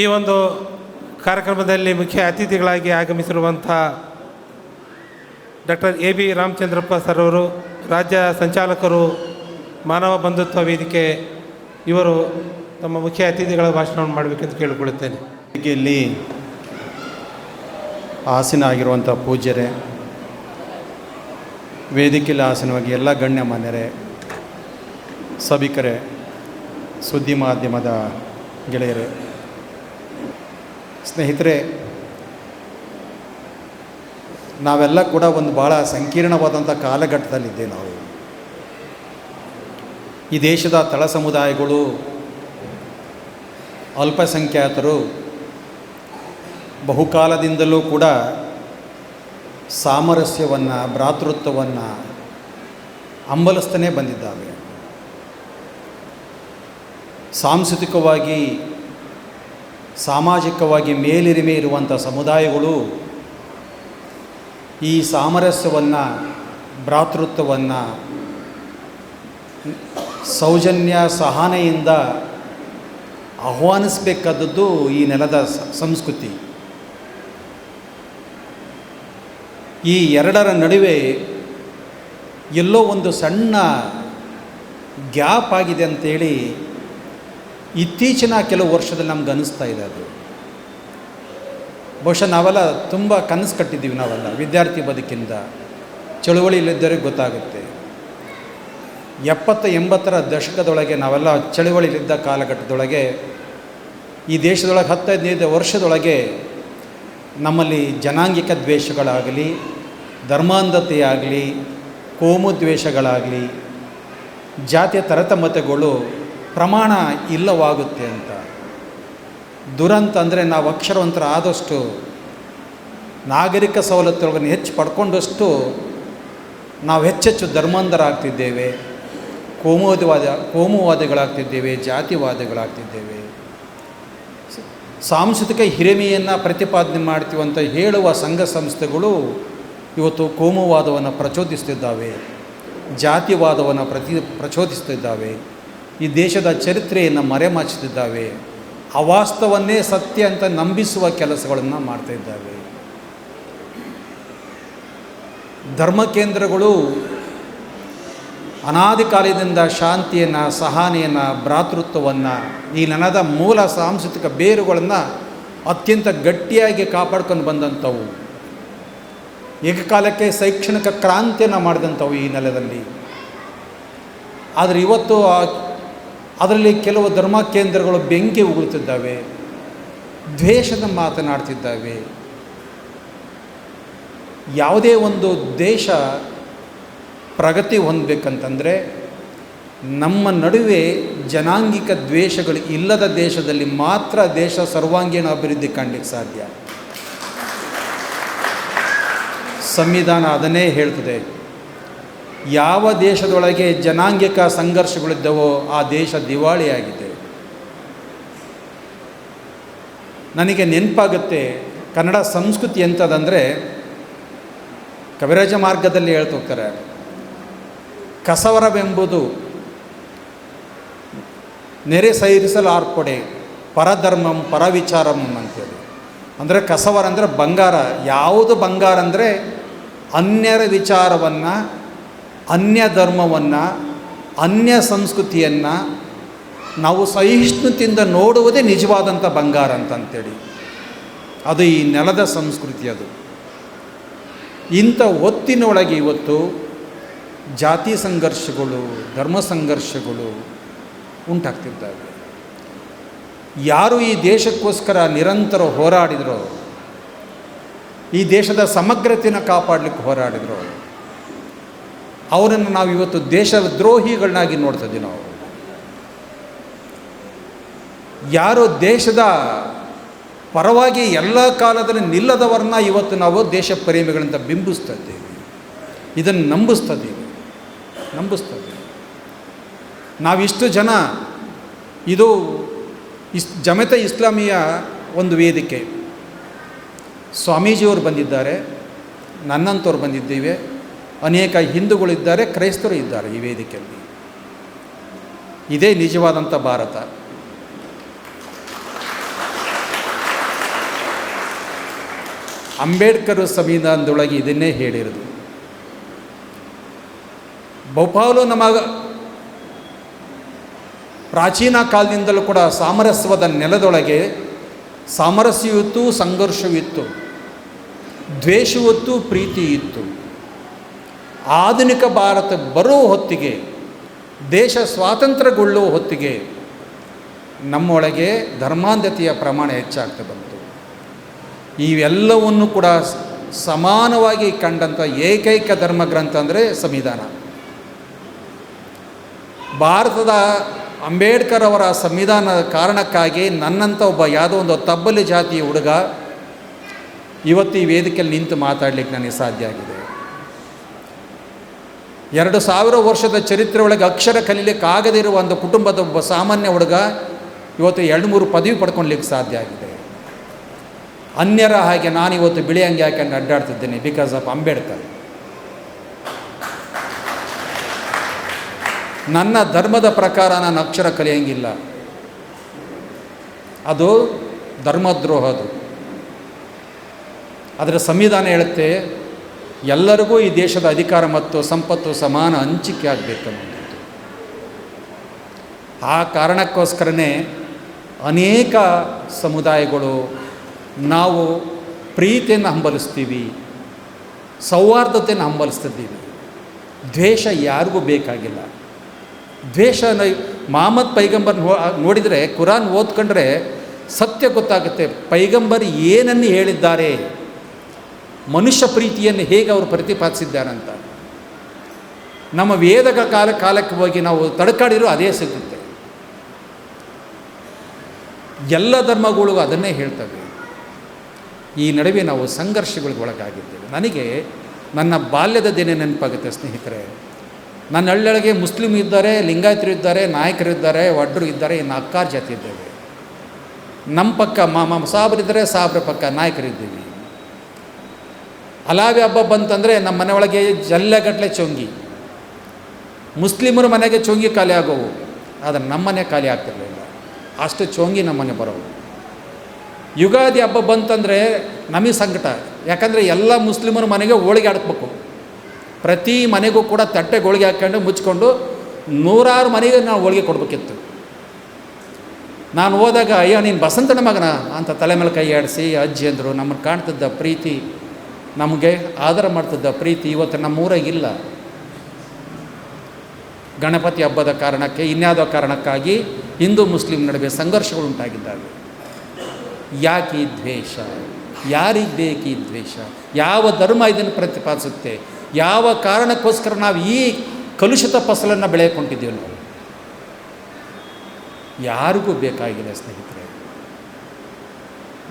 ಈ ಒಂದು ಕಾರ್ಯಕ್ರಮದಲ್ಲಿ ಮುಖ್ಯ ಅತಿಥಿಗಳಾಗಿ ಆಗಮಿಸಿರುವಂಥ ಡಾಕ್ಟರ್ AB ರಾಮಚಂದ್ರಪ್ಪ ಸರ್ ಅವರು, ರಾಜ್ಯ ಸಂಚಾಲಕರು, ಮಾನವ ಬಂಧುತ್ವ ವೇದಿಕೆ, ಇವರು ತಮ್ಮ ಮುಖ್ಯ ಅತಿಥಿಗಳ ಭಾಷಣವನ್ನು ಮಾಡಬೇಕೆಂದು ಕೇಳಿಕೊಳ್ಳುತ್ತೇನೆ. ವೇದಿಕೆಯಲ್ಲಿ ಆಸೀನರಾಗಿರುವಂಥ ಪೂಜ್ಯರೇ, ವೇದಿಕೆಯಲ್ಲಿ ಆಸೀನವಾಗಿ ಎಲ್ಲ ಗಣ್ಯಮಾನ್ಯರೇ, ಸಭಿಕರೇ, ಸುದ್ದಿ ಮಾಧ್ಯಮದ ಗೆಳೆಯರೇ, ಸ್ನೇಹಿತರೆ, ನಾವೆಲ್ಲ ಕೂಡ ಒಂದು ಭಾಳ ಸಂಕೀರ್ಣವಾದಂಥ ಕಾಲಘಟ್ಟದಲ್ಲಿದ್ದೇವೆ. ನಾವು ಈ ದೇಶದ ತಳ ಸಮುದಾಯಗಳು, ಅಲ್ಪಸಂಖ್ಯಾತರು ಬಹುಕಾಲದಿಂದಲೂ ಕೂಡ ಸಾಮರಸ್ಯವನ್ನು, ಭ್ರಾತೃತ್ವವನ್ನು ಹಂಬಲಿಸ್ತಾನೇ ಬಂದಿದ್ದಾವೆ. ಸಾಂಸ್ಕೃತಿಕವಾಗಿ, ಸಾಮಾಜಿಕವಾಗಿ ಮೇಲಿರಿಮೆ ಇರುವಂಥ ಸಮುದಾಯಗಳು ಈ ಸಾಮರಸ್ಯವನ್ನು, ಭ್ರಾತೃತ್ವವನ್ನು, ಸೌಜನ್ಯ, ಸಹನೆಯಿಂದ ಆಹ್ವಾನಿಸಬೇಕಾದದ್ದು ಈ ನೆಲದ ಸಂಸ್ಕೃತಿ. ಈ ಎರಡರ ನಡುವೆ ಎಲ್ಲೋ ಒಂದು ಸಣ್ಣ ಗ್ಯಾಪ್ ಆಗಿದೆ ಅಂತೇಳಿ ಇತ್ತೀಚಿನ ಕೆಲವು ವರ್ಷದಲ್ಲಿ ನಮ್ಗೆ ಅನ್ನಿಸ್ತಾ ಇದೆ. ಅದು ಬಹುಶಃ ನಾವೆಲ್ಲ ತುಂಬ ಕನಸು ಕಟ್ಟಿದ್ದೀವಿ. ನಾವೆಲ್ಲ ವಿದ್ಯಾರ್ಥಿ ಬದುಕಿಂದ ಚಳುವಳಿಯಲ್ಲಿದ್ದರೆ ಗೊತ್ತಾಗುತ್ತೆ. 70-80ರ ದಶಕದೊಳಗೆ ನಾವೆಲ್ಲ ಚಳುವಳಿಯಲ್ಲಿದ್ದ ಕಾಲಘಟ್ಟದೊಳಗೆ ಈ ದೇಶದೊಳಗೆ 10-15 ವರ್ಷದೊಳಗೆ ನಮ್ಮಲ್ಲಿ ಜನಾಂಗಿಕ ದ್ವೇಷಗಳಾಗಲಿ, ಧರ್ಮಾಂಧತೆಯಾಗಲಿ, ಕೋಮು ದ್ವೇಷಗಳಾಗಲಿ, ಜಾತಿಯ ತರತಮತೆಗಳು ಪ್ರಮಾಣ ಇಲ್ಲವಾಗುತ್ತೆ ಅಂತ. ದುರಂತ ಅಂದರೆ ನಾವು ಅಕ್ಷರವಂತರ ಆದಷ್ಟು, ನಾಗರಿಕ ಸವಲತ್ತುಗಳನ್ನು ಹೆಚ್ಚು ಪಡ್ಕೊಂಡಷ್ಟು ನಾವು ಹೆಚ್ಚೆಚ್ಚು ಧರ್ಮಾಂಧರಾಗ್ತಿದ್ದೇವೆ, ಕೋಮುವಾದಿಗಳಾಗ್ತಿದ್ದೇವೆ, ಜಾತಿವಾದಿಗಳಾಗ್ತಿದ್ದೇವೆ. ಸಾಂಸ್ಕೃತಿಕ ಹಿರಿಮೆಯನ್ನು ಪ್ರತಿಪಾದನೆ ಮಾಡ್ತೀವಿ ಅಂತ ಹೇಳುವ ಸಂಘ ಸಂಸ್ಥೆಗಳು ಇವತ್ತು ಕೋಮುವಾದವನ್ನು ಪ್ರಚೋದಿಸ್ತಿದ್ದಾವೆ, ಜಾತಿವಾದವನ್ನು ಪ್ರಚೋದಿಸ್ತಿದ್ದಾವೆ, ಈ ದೇಶದ ಚರಿತ್ರೆಯನ್ನು ಮರೆಮಾಚುತ್ತಿದ್ದಾವೆ, ಅವಾಸ್ತವನ್ನೇ ಸತ್ಯ ಅಂತ ನಂಬಿಸುವ ಕೆಲಸಗಳನ್ನು ಮಾಡ್ತಾಯಿದ್ದಾವೆ. ಧರ್ಮ ಕೇಂದ್ರಗಳು ಅನಾದಿ ಕಾಲದಿಂದ ಶಾಂತಿಯನ್ನು, ಸಹನೆಯನ್ನು, ಭ್ರಾತೃತ್ವವನ್ನು, ಈ ನೆಲದ ಮೂಲ ಸಾಂಸ್ಕೃತಿಕ ಬೇರುಗಳನ್ನು ಅತ್ಯಂತ ಗಟ್ಟಿಯಾಗಿ ಕಾಪಾಡ್ಕೊಂಡು ಬಂದಂಥವು. ಏಕಕಾಲಕ್ಕೆ ಶೈಕ್ಷಣಿಕ ಕ್ರಾಂತಿಯನ್ನು ಮಾಡಿದಂಥವು ಈ ನೆಲದಲ್ಲಿ. ಆದರೆ ಇವತ್ತು ಅದರಲ್ಲಿ ಕೆಲವು ಧರ್ಮ ಕೇಂದ್ರಗಳು ಬೆಂಕಿ ಉಗುಳುತ್ತಿದ್ದಾವೆ, ದ್ವೇಷದ ಮಾತನಾಡ್ತಿದ್ದಾವೆ. ಯಾವುದೇ ಒಂದು ದೇಶ ಪ್ರಗತಿ ಹೊಂದಬೇಕಂತಂದರೆ ನಮ್ಮ ನಡುವೆ ಜನಾಂಗಿಕ ದ್ವೇಷಗಳು ಇಲ್ಲದ ದೇಶದಲ್ಲಿ ಮಾತ್ರ ದೇಶ ಸರ್ವಾಂಗೀಣ ಅಭಿವೃದ್ಧಿ ಕಾಣಲಿಕ್ಕೆ ಸಾಧ್ಯ. ಸಂವಿಧಾನ ಅದನ್ನೇ ಹೇಳ್ತದೆ. ಯಾವ ದೇಶದೊಳಗೆ ಜನಾಂಗಿಕ ಸಂಘರ್ಷಗಳಿದ್ದವೋ ಆ ದೇಶ ದಿವಾಳಿಯಾಗಿದೆ. ನನಗೆ ನೆನಪಾಗುತ್ತೆ, ಕನ್ನಡ ಸಂಸ್ಕೃತಿ ಎಂಥದಂದರೆ, ಕವಿರಾಜ ಮಾರ್ಗದಲ್ಲಿ ಹೇಳ್ತಿರ್ತಾರೆ, ಕಸವರವೆಂಬುದು ನೆರೆ ಸೈರಿಸಲಾರ್ಪಡೆ ಪರಧರ್ಮಂ ಪರವಿಚಾರಂ ಅಂತೇಳಿ. ಅಂದರೆ ಕಸವರ ಅಂದರೆ ಬಂಗಾರ. ಯಾವುದು ಬಂಗಾರ ಅಂದರೆ ಅನ್ಯರ ವಿಚಾರವನ್ನು, ಅನ್ಯ ಧರ್ಮವನ್ನು, ಅನ್ಯ ಸಂಸ್ಕೃತಿಯನ್ನು ನಾವು ಸಹಿಷ್ಣುತೆಯಿಂದ ನೋಡುವುದೇ ನಿಜವಾದಂಥ ಬಂಗಾರ ಅಂತಂತೇಳಿ. ಅದು ಈ ನೆಲದ ಸಂಸ್ಕೃತಿ. ಅದು ಇಂಥ ಹೊತ್ತಿನೊಳಗೆ ಇವತ್ತು ಜಾತಿ ಸಂಘರ್ಷಗಳು, ಧರ್ಮ ಸಂಘರ್ಷಗಳು ಉಂಟಾಗ್ತಿದ್ದಾವೆ. ಯಾರು ಈ ದೇಶಕ್ಕೋಸ್ಕರ ನಿರಂತರ ಹೋರಾಡಿದರೋ, ಈ ದೇಶದ ಸಮಗ್ರತೆಯನ್ನು ಕಾಪಾಡಲಿಕ್ಕೆ ಹೋರಾಡಿದರು, ಅವರನ್ನು ನಾವು ಇವತ್ತು ದೇಶದ್ರೋಹಿಗಳನ್ನಾಗಿ ನೋಡ್ತಿದ್ದೀವಿ. ನಾವು ಯಾರು ದೇಶದ ಪರವಾಗಿ ಎಲ್ಲ ಕಾಲದಲ್ಲಿ ನಿಲ್ಲದವರನ್ನ ಇವತ್ತು ನಾವು ದೇಶ ಪ್ರೇಮಿಗಳಂತ ಬಿಂಬಿಸ್ತಾ ಇದ್ದೇವೆ, ಇದನ್ನು ನಂಬಿಸ್ತೇವೆ. ನಾವಿಷ್ಟು ಜನ, ಇದು ಜಮಾತೆ ಇಸ್ಲಾಮಿಯ ಒಂದು ವೇದಿಕೆ. ಸ್ವಾಮೀಜಿಯವರು ಬಂದಿದ್ದಾರೆ, ನನ್ನಂಥವ್ರು ಬಂದಿದ್ದೇವೆ, ಅನೇಕ ಹಿಂದೂಗಳಿದ್ದಾರೆ, ಕ್ರೈಸ್ತರು ಇದ್ದಾರೆ ಈ ವೇದಿಕೆಯಲ್ಲಿ. ಇದೇ ನಿಜವಾದಂಥ ಭಾರತ. ಅಂಬೇಡ್ಕರ್ ಸಂವಿಧಾನದೊಳಗೆ ಇದನ್ನೇ ಹೇಳಿರೋದು. ಬಹುಪಾಲು ನಮ್ಮ ಪ್ರಾಚೀನ ಕಾಲದಿಂದಲೂ ಕೂಡ ಸಾಮರಸ್ಯವಾದ ನೆಲದೊಳಗೆ ಸಾಮರಸ್ಯವಿತ್ತು, ಸಂಘರ್ಷವಿತ್ತು, ದ್ವೇಷವಿತ್ತು, ಪ್ರೀತಿ ಇತ್ತು. ಆಧುನಿಕ ಭಾರತ ಬರೋ ಹೊತ್ತಿಗೆ, ದೇಶ ಸ್ವಾತಂತ್ರ್ಯಗೊಳ್ಳುವ ಹೊತ್ತಿಗೆ ನಮ್ಮೊಳಗೆ ಧರ್ಮಾಂಧತೆಯ ಪ್ರಮಾಣ ಹೆಚ್ಚಾಗ್ತಾ ಬಂತು. ಇವೆಲ್ಲವನ್ನು ಕೂಡ ಸಮಾನವಾಗಿ ಕಂಡಂಥ ಏಕೈಕ ಧರ್ಮ ಗ್ರಂಥ ಅಂದರೆ ಸಂವಿಧಾನ. ಭಾರತದ ಅಂಬೇಡ್ಕರ್ ಅವರ ಸಂವಿಧಾನದ ಕಾರಣಕ್ಕಾಗಿ ನನ್ನಂಥ ಒಬ್ಬ ಯಾವುದೋ ಒಂದು ತಬ್ಬಲಿ ಜಾತಿಯ ಹುಡುಗ ಇವತ್ತು ಈ ವೇದಿಕೆಯಲ್ಲಿ ನಿಂತು ಮಾತಾಡಲಿಕ್ಕೆ ನನಗೆ ಸಾಧ್ಯ ಆಗಿದೆ. 2000 ವರ್ಷದ ಚರಿತ್ರೆ ಒಳಗೆ ಅಕ್ಷರ ಕಲೀಲಿಕ್ಕೆ ಆಗದಿರುವ ಒಂದು ಕುಟುಂಬದ ಒಬ್ಬ ಸಾಮಾನ್ಯ ಹುಡುಗ ಇವತ್ತು 2-3 ಪದವಿ ಪಡ್ಕೊಳ್ಲಿಕ್ಕೆ ಸಾಧ್ಯ ಆಗಿದೆ. ಅನ್ಯರ ಹಾಗೆ ನಾನಿವತ್ತು ಬಿಳಿ ಅಂಗಿ ಹಾಕೊಂಡು ಅಡ್ಡಾಡ್ತಿದ್ದೇನೆ ಬಿಕಾಸ್ ಆಫ್ ಅಂಬೇಡ್ಕರ್. ನನ್ನ ಧರ್ಮದ ಪ್ರಕಾರ ನಾನು ಅಕ್ಷರ ಕಲಿಯಂಗಿಲ್ಲ, ಅದು ಧರ್ಮದ್ರೋಹ. ಅದರ ಸಂವಿಧಾನ ಹೇಳುತ್ತೆ ಎಲ್ಲರಿಗೂ ಈ ದೇಶದ ಅಧಿಕಾರ ಮತ್ತು ಸಂಪತ್ತು ಸಮಾನ ಹಂಚಿಕೆ ಆಗಬೇಕನ್ನುವಂಥದ್ದು. ಆ ಕಾರಣಕ್ಕೋಸ್ಕರನೇ ಅನೇಕ ಸಮುದಾಯಗಳು ನಾವು ಪ್ರೀತಿಯನ್ನು ಹಂಬಲಿಸ್ತೀವಿ, ಸೌಹಾರ್ದತೆಯನ್ನು ಹಂಬಲಿಸ್ತಿದ್ದೀವಿ. ದ್ವೇಷ ಯಾರಿಗೂ ಬೇಕಾಗಿಲ್ಲ. ದ್ವೇಷ ಮಹಮ್ಮದ್ ಪೈಗಂಬರ್ ನೋಡಿದರೆ, ಕುರಾನ್ ಓದ್ಕೊಂಡ್ರೆ ಸತ್ಯ ಗೊತ್ತಾಗುತ್ತೆ. ಪೈಗಂಬರ್ ಏನನ್ನು ಹೇಳಿದ್ದಾರೆ, ಮನುಷ್ಯ ಪ್ರೀತಿಯನ್ನು ಹೇಗೆ ಅವರು ಪ್ರತಿಪಾದಿಸಿದ್ದಾರಂತ. ನಮ್ಮ ವೇದಗಳ ಕಾಲಕ್ಕೆ ಹೋಗಿ ನಾವು ತಡಕಾಡಿರೋ ಅದೇ ಸಿಗುತ್ತೆ. ಎಲ್ಲ ಧರ್ಮಗಳು ಅದನ್ನೇ ಹೇಳ್ತವೆ. ಈ ನಡುವೆ ನಾವು ಸಂಘರ್ಷಗಳಿಗೆ ಒಳಗಾಗಿದ್ದೇವೆ. ನನಗೆ ನನ್ನ ಬಾಲ್ಯದ ದಿನ ನೆನಪಾಗುತ್ತೆ ಸ್ನೇಹಿತರೆ. ನನ್ನ ಹಳ್ಳಿಯೊಳಗೆ ಮುಸ್ಲಿಮ್ ಇದ್ದಾರೆ, ಲಿಂಗಾಯತರು ಇದ್ದಾರೆ, ನಾಯಕರಿದ್ದಾರೆ, ವಡ್ಡರು ಇದ್ದಾರೆ, ಇನ್ನು ಅಕ್ಕಾರ್ ಜಾತಿ ಇದ್ದೇವೆ. ನಮ್ಮ ಪಕ್ಕ ಸಾಬ್ರಿದ್ದಾರೆ, ಸಾಬ್ರ ಪಕ್ಕ ನಾಯಕರಿದ್ದೀವಿ. ಅಲಾವಿ ಹಬ್ಬ ಬಂತಂದರೆ ನಮ್ಮ ಮನೆ ಒಳಗೆ ಜಲ್ಲೆಗಟ್ಟಲೆ ಚೊಂಗಿ. ಮುಸ್ಲಿಮರ ಮನೆಗೆ ಚೊಂಗಿ ಖಾಲಿ ಆಗೋವು, ಆದರೆ ನಮ್ಮ ಮನೆ ಖಾಲಿ ಆಗ್ತಿರಲಿಲ್ಲ, ಅಷ್ಟು ಚೊಂಗಿ ನಮ್ಮ ಮನೆ ಬರೋವು. ಯುಗಾದಿ ಹಬ್ಬ ಬಂತಂದರೆ ನಮಗೆ ಸಂಕಟ, ಯಾಕಂದರೆ ಎಲ್ಲ ಮುಸ್ಲಿಮರ ಮನೆಗೆ ಹೋಳಿಗೆ ಆಡ್ಬೇಕು. ಪ್ರತಿ ಮನೆಗೂ ಕೂಡ ತಟ್ಟೆಗೆ ಹೋಳಿಗೆ ಹಾಕ್ಕೊಂಡು ಮುಚ್ಕೊಂಡು 100 ಮನೆಗೆ ನಾವು ಹೋಳಿಗೆ ಕೊಡಬೇಕಿತ್ತು. ನಾನು ಹೋದಾಗ ಅಯ್ಯೋ ನೀನು ಬಸಂತನ ಮಗನ ಅಂತ ತಲೆ ಮೇಲೆ ಕೈ ಆಡಿಸಿ ಅಜ್ಜಿ ಅಂದರು. ನಮ್ಮನ್ನು ಕಾಣ್ತಿದ್ದ ಪ್ರೀತಿ, ನಮಗೆ ಆದರ ಮಾಡ್ತಿದ್ದ ಪ್ರೀತಿ ಇವತ್ತು ನಮ್ಮೂರಾಗಿಲ್ಲ. ಗಣಪತಿ ಹಬ್ಬದ ಕಾರಣಕ್ಕೆ, ಇನ್ಯಾವುದೋ ಕಾರಣಕ್ಕಾಗಿ ಹಿಂದೂ ಮುಸ್ಲಿಂ ನಡುವೆ ಸಂಘರ್ಷಗಳುಂಟಾಗಿದ್ದಾವೆ. ಯಾಕೆ ಈ ದ್ವೇಷ? ಯಾರಿಗೆ ಬೇಕು ಈ ದ್ವೇಷ? ಯಾವ ಧರ್ಮ ಇದನ್ನು ಪ್ರತಿಪಾದಿಸುತ್ತೆ? ಯಾವ ಕಾರಣಕ್ಕೋಸ್ಕರ ನಾವು ಈ ಕಲುಷಿತ ಫಸಲನ್ನು ಬೆಳೆಯಕೊಂಡಿದ್ದೀವಿ? ನಾವು ಯಾರಿಗೂ ಬೇಕಾಗಿಲ್ಲ ಸ್ನೇಹಿತರೆ.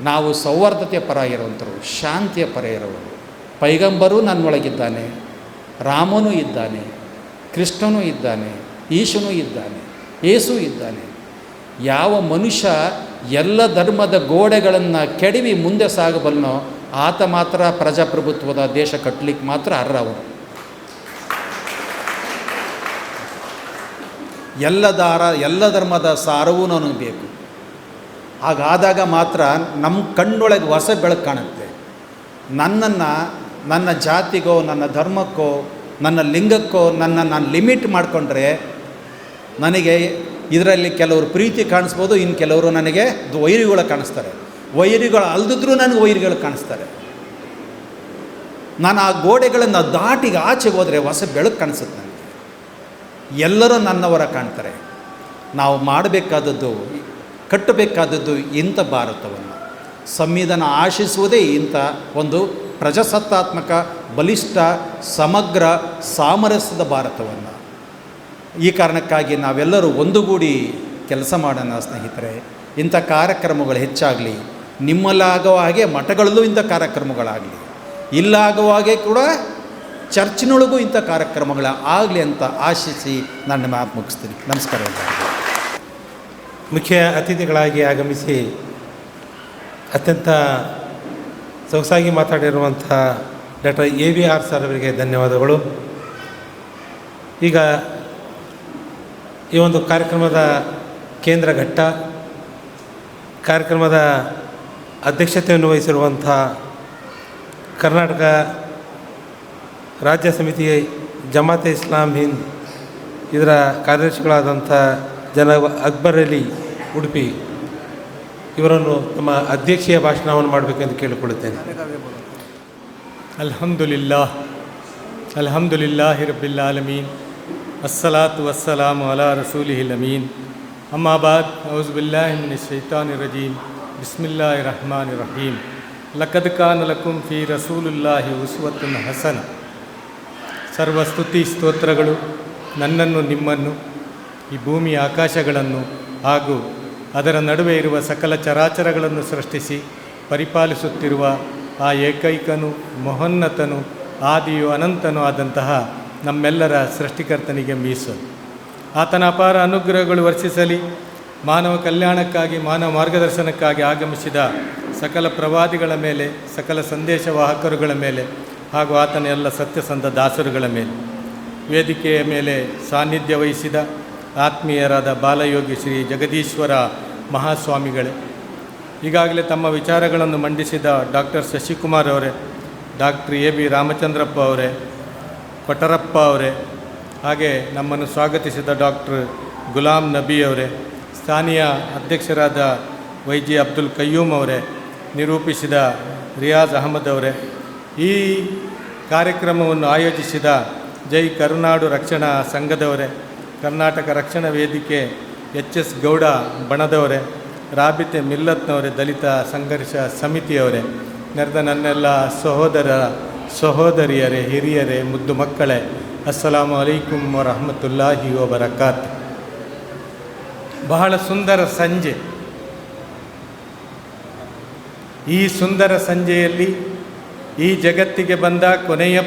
ನಾವು ಸೌಹಾರ್ದತೆಯ ಪರ ಇರುವಂಥರು, ಶಾಂತಿಯ ಪರ ಇರೋರು. ಪೈಗಂಬರೂ ನನ್ನೊಳಗಿದ್ದಾನೆ, ರಾಮನೂ ಇದ್ದಾನೆ, ಕೃಷ್ಣನೂ ಇದ್ದಾನೆ, ಈಶನೂ ಇದ್ದಾನೆ, ಯೇಸು ಇದ್ದಾನೆ. ಯಾವ ಮನುಷ್ಯ ಎಲ್ಲ ಧರ್ಮದ ಗೋಡೆಗಳನ್ನು ಕೆಡವಿ ಮುಂದೆ ಸಾಗಬಲ್ಲನೋ ಆತ ಮಾತ್ರ ಪ್ರಜಾಪ್ರಭುತ್ವದ ದೇಶ ಕಟ್ಟಲಿಕ್ಕೆ ಮಾತ್ರ ಅರ್ಹ. ಅವರು ಎಲ್ಲ ಧರ್ಮದ ಸಾರವೂ ನನಗೆ ಬೇಕು. ಹಾಗಾದಾಗ ಮಾತ್ರ ನಮ್ಮ ಕಣ್ಣೊಳಗೆ ಹೊಸ ಬೆಳಕು ಕಾಣುತ್ತೆ. ನನ್ನನ್ನು ನನ್ನ ಜಾತಿಗೋ, ನನ್ನ ಧರ್ಮಕ್ಕೋ, ನನ್ನ ಲಿಂಗಕ್ಕೋ ನಾನು ಲಿಮಿಟ್ ಮಾಡಿಕೊಂಡ್ರೆ ನನಗೆ ಇದರಲ್ಲಿ ಕೆಲವರು ಪ್ರೀತಿ ಕಾಣಿಸ್ಬೋದು, ಇನ್ನು ಕೆಲವರು ನನಗೆ ವೈರಿಗಳು ಕಾಣಿಸ್ತಾರೆ. ವೈರಿಗಳು ಅಲ್ದಿದ್ರೂ ನನಗೆ ವೈರಿಗಳು ಕಾಣಿಸ್ತಾರೆ. ನಾನು ಆ ಗೋಡೆಗಳನ್ನು ದಾಟಿಗೆ ಆಚೆಗೆ ಹೋದರೆ ಹೊಸ ಬೆಳಕು ಕಾಣಿಸುತ್ತೆ ನನಗೆ. ಎಲ್ಲರೂ ನನ್ನವರ ಕಾಣ್ತಾರೆ. ನಾವು ಮಾಡಬೇಕಾದದ್ದು, ಕಟ್ಟಬೇಕಾದದ್ದು ಇಂಥ ಭಾರತವನ್ನು. ಸಂವಿಧಾನ ಆಶಿಸುವುದೇ ಇಂಥ ಒಂದು ಪ್ರಜಾಸತ್ತಾತ್ಮಕ, ಬಲಿಷ್ಠ, ಸಮಗ್ರ, ಸಾಮರಸ್ಯದ ಭಾರತವನ್ನು. ಈ ಕಾರಣಕ್ಕಾಗಿ ನಾವೆಲ್ಲರೂ ಒಂದುಗೂಡಿ ಕೆಲಸ ಮಾಡೋಣ ಸ್ನೇಹಿತರೆ. ಇಂಥ ಕಾರ್ಯಕ್ರಮಗಳು ಹೆಚ್ಚಾಗಲಿ. ನಿಮ್ಮಲ್ಲಾಗುವ ಹಾಗೆ ಮಠಗಳಲ್ಲೂ ಇಂಥ ಕಾರ್ಯಕ್ರಮಗಳಾಗಲಿ, ಇಲ್ಲಾಗುವ ಹಾಗೆ ಕೂಡ ಚರ್ಚಿನೊಳಗೂ ಇಂಥ ಕಾರ್ಯಕ್ರಮಗಳ ಆಗಲಿ ಅಂತ ಆಶಿಸಿ ನನ್ನ ಮಾತು ಮುಗಿಸ್ತೀನಿ. ನಮಸ್ಕಾರ. ಮುಖ್ಯ ಅತಿಥಿಗಳಾಗಿ ಆಗಮಿಸಿ ಅತ್ಯಂತ ಸೊಗಸಾಗಿ ಮಾತಾಡಿರುವಂಥ ಡಾಕ್ಟರ್ AVR ಸರ್ ಅವರಿಗೆ ಧನ್ಯವಾದಗಳು. ಈಗ ಈ ಒಂದು ಕಾರ್ಯಕ್ರಮದ ಕೇಂದ್ರ ಘಟ್ಟ, ಕಾರ್ಯಕ್ರಮದ ಅಧ್ಯಕ್ಷತೆಯನ್ನು ವಹಿಸಿರುವಂಥ ಕರ್ನಾಟಕ ರಾಜ್ಯ ಸಮಿತಿ ಜಮಾತೆ ಇಸ್ಲಾಂ ಹಿಂದ್ ಇದರ ಕಾರ್ಯದರ್ಶಿಗಳಾದಂಥ ಅಕ್ಬರ್ ಅಲಿ ಉಡುಪಿ ಇವರನ್ನು ತಮ್ಮ ಅಧ್ಯಕ್ಷೀಯ ಭಾಷಣವನ್ನು ಮಾಡಬೇಕೆಂದು ಕೇಳಿಕೊಳ್ಳುತ್ತೇನೆ. ಅಲ್ಹಮ್ದುಲಿಲ್ಲಾಹಿ ರಬ್ಬಿಲ್ ಆಲಮೀನ್ ಅಸ್ಸಲಾತು ವಸ್ಸಲಾಮು ಅಲಾ ರಸೂಲಿಹಿಲ್ ಅಮೀನ್ ಅಮ್ಮಾ ಬಾದ್ ಔಜು ಬಿಲ್ಲಾಹಿ ಮಿನಶ್ ಶೈತಾನಿರ್ ರಜೀಮ್ ಬಿಸ್ಮಿಲ್ಲಾಹಿರ್ ರಹ್ಮಾನಿರ್ ರಹೀಮ್ ಲಕದ್ ಕಾನ ಲಕುಂ ಫೀ ರಸೂಲುಲ್ಲಾಹಿ ಉಸ್ವತುನ್ ಹಸನ. ಸರ್ವಸ್ತುತಿ ಸ್ತೋತ್ರಗಳು ನನ್ನನ್ನು ನಿಮ್ಮನ್ನು ಈ ಭೂಮಿ ಆಕಾಶಗಳನ್ನು ಹಾಗೂ ಅದರ ನಡುವೆ ಇರುವ ಸಕಲ ಚರಾಚರಗಳನ್ನು ಸೃಷ್ಟಿಸಿ ಪರಿಪಾಲಿಸುತ್ತಿರುವ ಆ ಏಕೈಕನು ಮಹೋನ್ನತನು ಆದಿಯು ಅನಂತನೂ ಆದಂತಹ ನಮ್ಮೆಲ್ಲರ ಸೃಷ್ಟಿಕರ್ತನಿಗೆ ಮೀಸಲು. ಆತನ ಅಪಾರ ಅನುಗ್ರಹಗಳು ವರ್ಷಿಸಲಿ. ಮಾನವ ಕಲ್ಯಾಣಕ್ಕಾಗಿ ಮಾನವ ಮಾರ್ಗದರ್ಶನಕ್ಕಾಗಿ ಆಗಮಿಸಿದ ಸಕಲ ಪ್ರವಾದಿಗಳ ಮೇಲೆ, ಸಕಲ ಸಂದೇಶವಾಹಕರುಗಳ ಮೇಲೆ ಹಾಗೂ ಆತನ ಎಲ್ಲ ಸತ್ಯಸಂಧ ದಾಸರುಗಳ ಮೇಲೆ, ವೇದಿಕೆಯ ಮೇಲೆ ಸಾನ್ನಿಧ್ಯ ವಹಿಸಿದ ಆತ್ಮೀಯರಾದ ಬಾಲಯೋಗಿ ಶ್ರೀ ಜಗದೀಶ್ವರ ಮಹಾಸ್ವಾಮಿಗಳೇ, ಈಗಾಗಲೇ ತಮ್ಮ ವಿಚಾರಗಳನ್ನು ಮಂಡಿಸಿದ ಡಾಕ್ಟರ್ ಶಶಿಕುಮಾರ್ ಅವರೇ, ಡಾಕ್ಟರ್ AB ರಾಮಚಂದ್ರಪ್ಪ ಅವರೇ, ಕೊಟರಪ್ಪ ಅವರೇ, ಹಾಗೆ ನಮ್ಮನ್ನು ಸ್ವಾಗತಿಸಿದ ಡಾಕ್ಟರ್ ಗುಲಾಂ ನಬಿ ಅವರೇ, ಸ್ಥಾನೀಯ ಅಧ್ಯಕ್ಷರಾದ YG ಅಬ್ದುಲ್ ಕಯ್ಯೂಮ್ ಅವರೇ, ನಿರೂಪಿಸಿದ ರಿಯಾಜ್ ಅಹಮದ್ ಅವರೇ, ಈ ಕಾರ್ಯಕ್ರಮವನ್ನು ಆಯೋಜಿಸಿದ ಜೈ ಕರುನಾಡು ರಕ್ಷಣಾ ಸಂಘದವರೇ, ಕರ್ನಾಟಕ ರಕ್ಷಣಾ ವೇದಿಕೆ HS ಗೌಡ ಬಣದವರೇ, ರಾಬಿತೆ ಮಿಲ್ಲತ್ನವರೇ, ದಲಿತ ಸಂಘರ್ಷ ಸಮಿತಿಯವರೇ, ನೆರೆದ ನನ್ನೆಲ್ಲ ಸಹೋದರಿಯರೇ, ಹಿರಿಯರೇ, ಮುದ್ದು ಮಕ್ಕಳೇ, ಅಸ್ಸಲಾಮು ಅಲೈಕುಂ ವರಹಮತುಲ್ಲಾಹಿ ವಬರಕಾತ್. ಬಹಳ ಸುಂದರ ಸಂಜೆ. ಈ ಸುಂದರ ಸಂಜೆಯಲ್ಲಿ ಈ ಜಗತ್ತಿಗೆ ಬಂದ ಕೊನೆಯ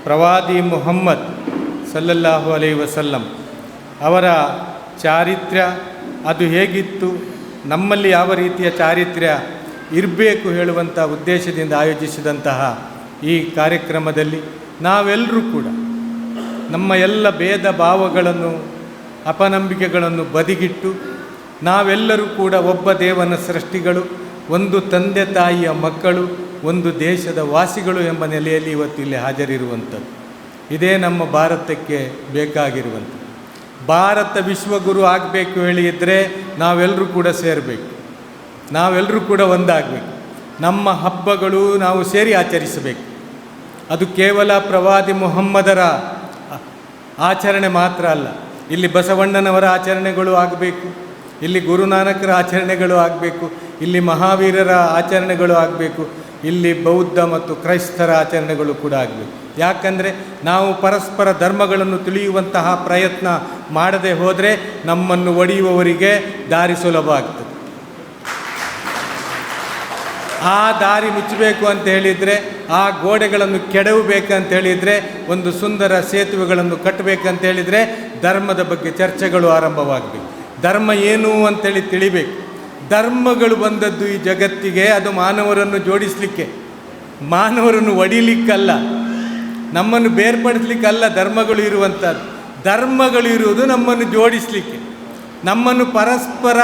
ಪ್ರವಾದಿ ಮುಹಮ್ಮದ್ ಸಲ್ಲಲ್ಲಾಹು ಅಲೈಹಿ ವಸಲ್ಲಂ ಅವರ ಚಾರಿತ್ರ್ಯ ಅದು ಹೇಗಿತ್ತು, ನಮ್ಮಲ್ಲಿ ಯಾವ ರೀತಿಯ ಚಾರಿತ್ರ್ಯ ಇರಬೇಕು ಹೇಳುವಂಥ ಉದ್ದೇಶದಿಂದ ಆಯೋಜಿಸಿದಂತಹ ಈ ಕಾರ್ಯಕ್ರಮದಲ್ಲಿ ನಾವೆಲ್ಲರೂ ಕೂಡ ನಮ್ಮ ಎಲ್ಲ ಭೇದ ಭಾವಗಳನ್ನು ಅಪನಂಬಿಕೆಗಳನ್ನು ಬದಿಗಿಟ್ಟು ನಾವೆಲ್ಲರೂ ಕೂಡ ಒಬ್ಬ ದೇವನ ಸೃಷ್ಟಿಗಳು, ಒಂದು ತಂದೆ ತಾಯಿಯ ಮಕ್ಕಳು, ಒಂದು ದೇಶದ ವಾಸಿಗಳು ಎಂಬ ನೆಲೆಯಲ್ಲಿ ಇವತ್ತು ಇಲ್ಲಿ ಹಾಜರಿರುವಂಥದ್ದು. ಇದೇ ನಮ್ಮ ಭಾರತಕ್ಕೆ ಬೇಕಾಗಿರುವಂಥದ್ದು. ಭಾರತ ವಿಶ್ವಗುರು ಆಗಬೇಕು ಹೇಳಿದರೆ ನಾವೆಲ್ಲರೂ ಕೂಡ ಸೇರಬೇಕು, ನಾವೆಲ್ಲರೂ ಕೂಡ ಒಂದಾಗಬೇಕು. ನಮ್ಮ ಹಬ್ಬಗಳು ನಾವು ಸೇರಿ ಆಚರಿಸಬೇಕು. ಅದು ಕೇವಲ ಪ್ರವಾದಿ ಮುಹಮ್ಮದರ ಆಚರಣೆ ಮಾತ್ರ ಅಲ್ಲ. ಇಲ್ಲಿ ಬಸವಣ್ಣನವರ ಆಚರಣೆಗಳು ಆಗಬೇಕು, ಇಲ್ಲಿ ಗುರುನಾನಕರ ಆಚರಣೆಗಳು ಆಗಬೇಕು, ಇಲ್ಲಿ ಮಹಾವೀರರ ಆಚರಣೆಗಳು ಆಗಬೇಕು, ಇಲ್ಲಿ ಬೌದ್ಧ ಮತ್ತು ಕ್ರೈಸ್ತರ ಆಚರಣೆಗಳು ಕೂಡ ಆಗಬೇಕು. ಯಾಕಂದರೆ ನಾವು ಪರಸ್ಪರ ಧರ್ಮಗಳನ್ನು ತಿಳಿಯುವಂತಹ ಪ್ರಯತ್ನ ಮಾಡದೆ ಹೋದರೆ ನಮ್ಮನ್ನು ಒಡೆಯುವವರಿಗೆ ದಾರಿ ಸುಲಭ ಆಗ್ತದೆ. ಆ ದಾರಿ ಮುಚ್ಚಬೇಕು ಅಂತ ಹೇಳಿದರೆ, ಆ ಗೋಡೆಗಳನ್ನು ಕೆಡವಬೇಕಂತ ಹೇಳಿದರೆ, ಒಂದು ಸುಂದರ ಸೇತುವೆಗಳನ್ನು ಕಟ್ಟಬೇಕಂತ ಹೇಳಿದರೆ ಧರ್ಮದ ಬಗ್ಗೆ ಚರ್ಚೆಗಳು ಆರಂಭವಾಗಬೇಕು. ಧರ್ಮ ಏನು ಅಂತೇಳಿ ತಿಳಿಬೇಕು. ಧರ್ಮಗಳು ಬಂದದ್ದು ಈ ಜಗತ್ತಿಗೆ ಅದು ಮಾನವರನ್ನು ಜೋಡಿಸಲಿಕ್ಕೆ, ಮಾನವರನ್ನು ಒಡಿಲಿಕ್ಕಲ್ಲ, ನಮ್ಮನ್ನು ಬೇರ್ಪಡಿಸಲಿಕ್ಕಲ್ಲ ಧರ್ಮಗಳು ಇರುವಂಥದ್ದು. ಧರ್ಮಗಳು ಇರುವುದು ನಮ್ಮನ್ನು ಜೋಡಿಸಲಿಕ್ಕೆ, ನಮ್ಮನ್ನು ಪರಸ್ಪರ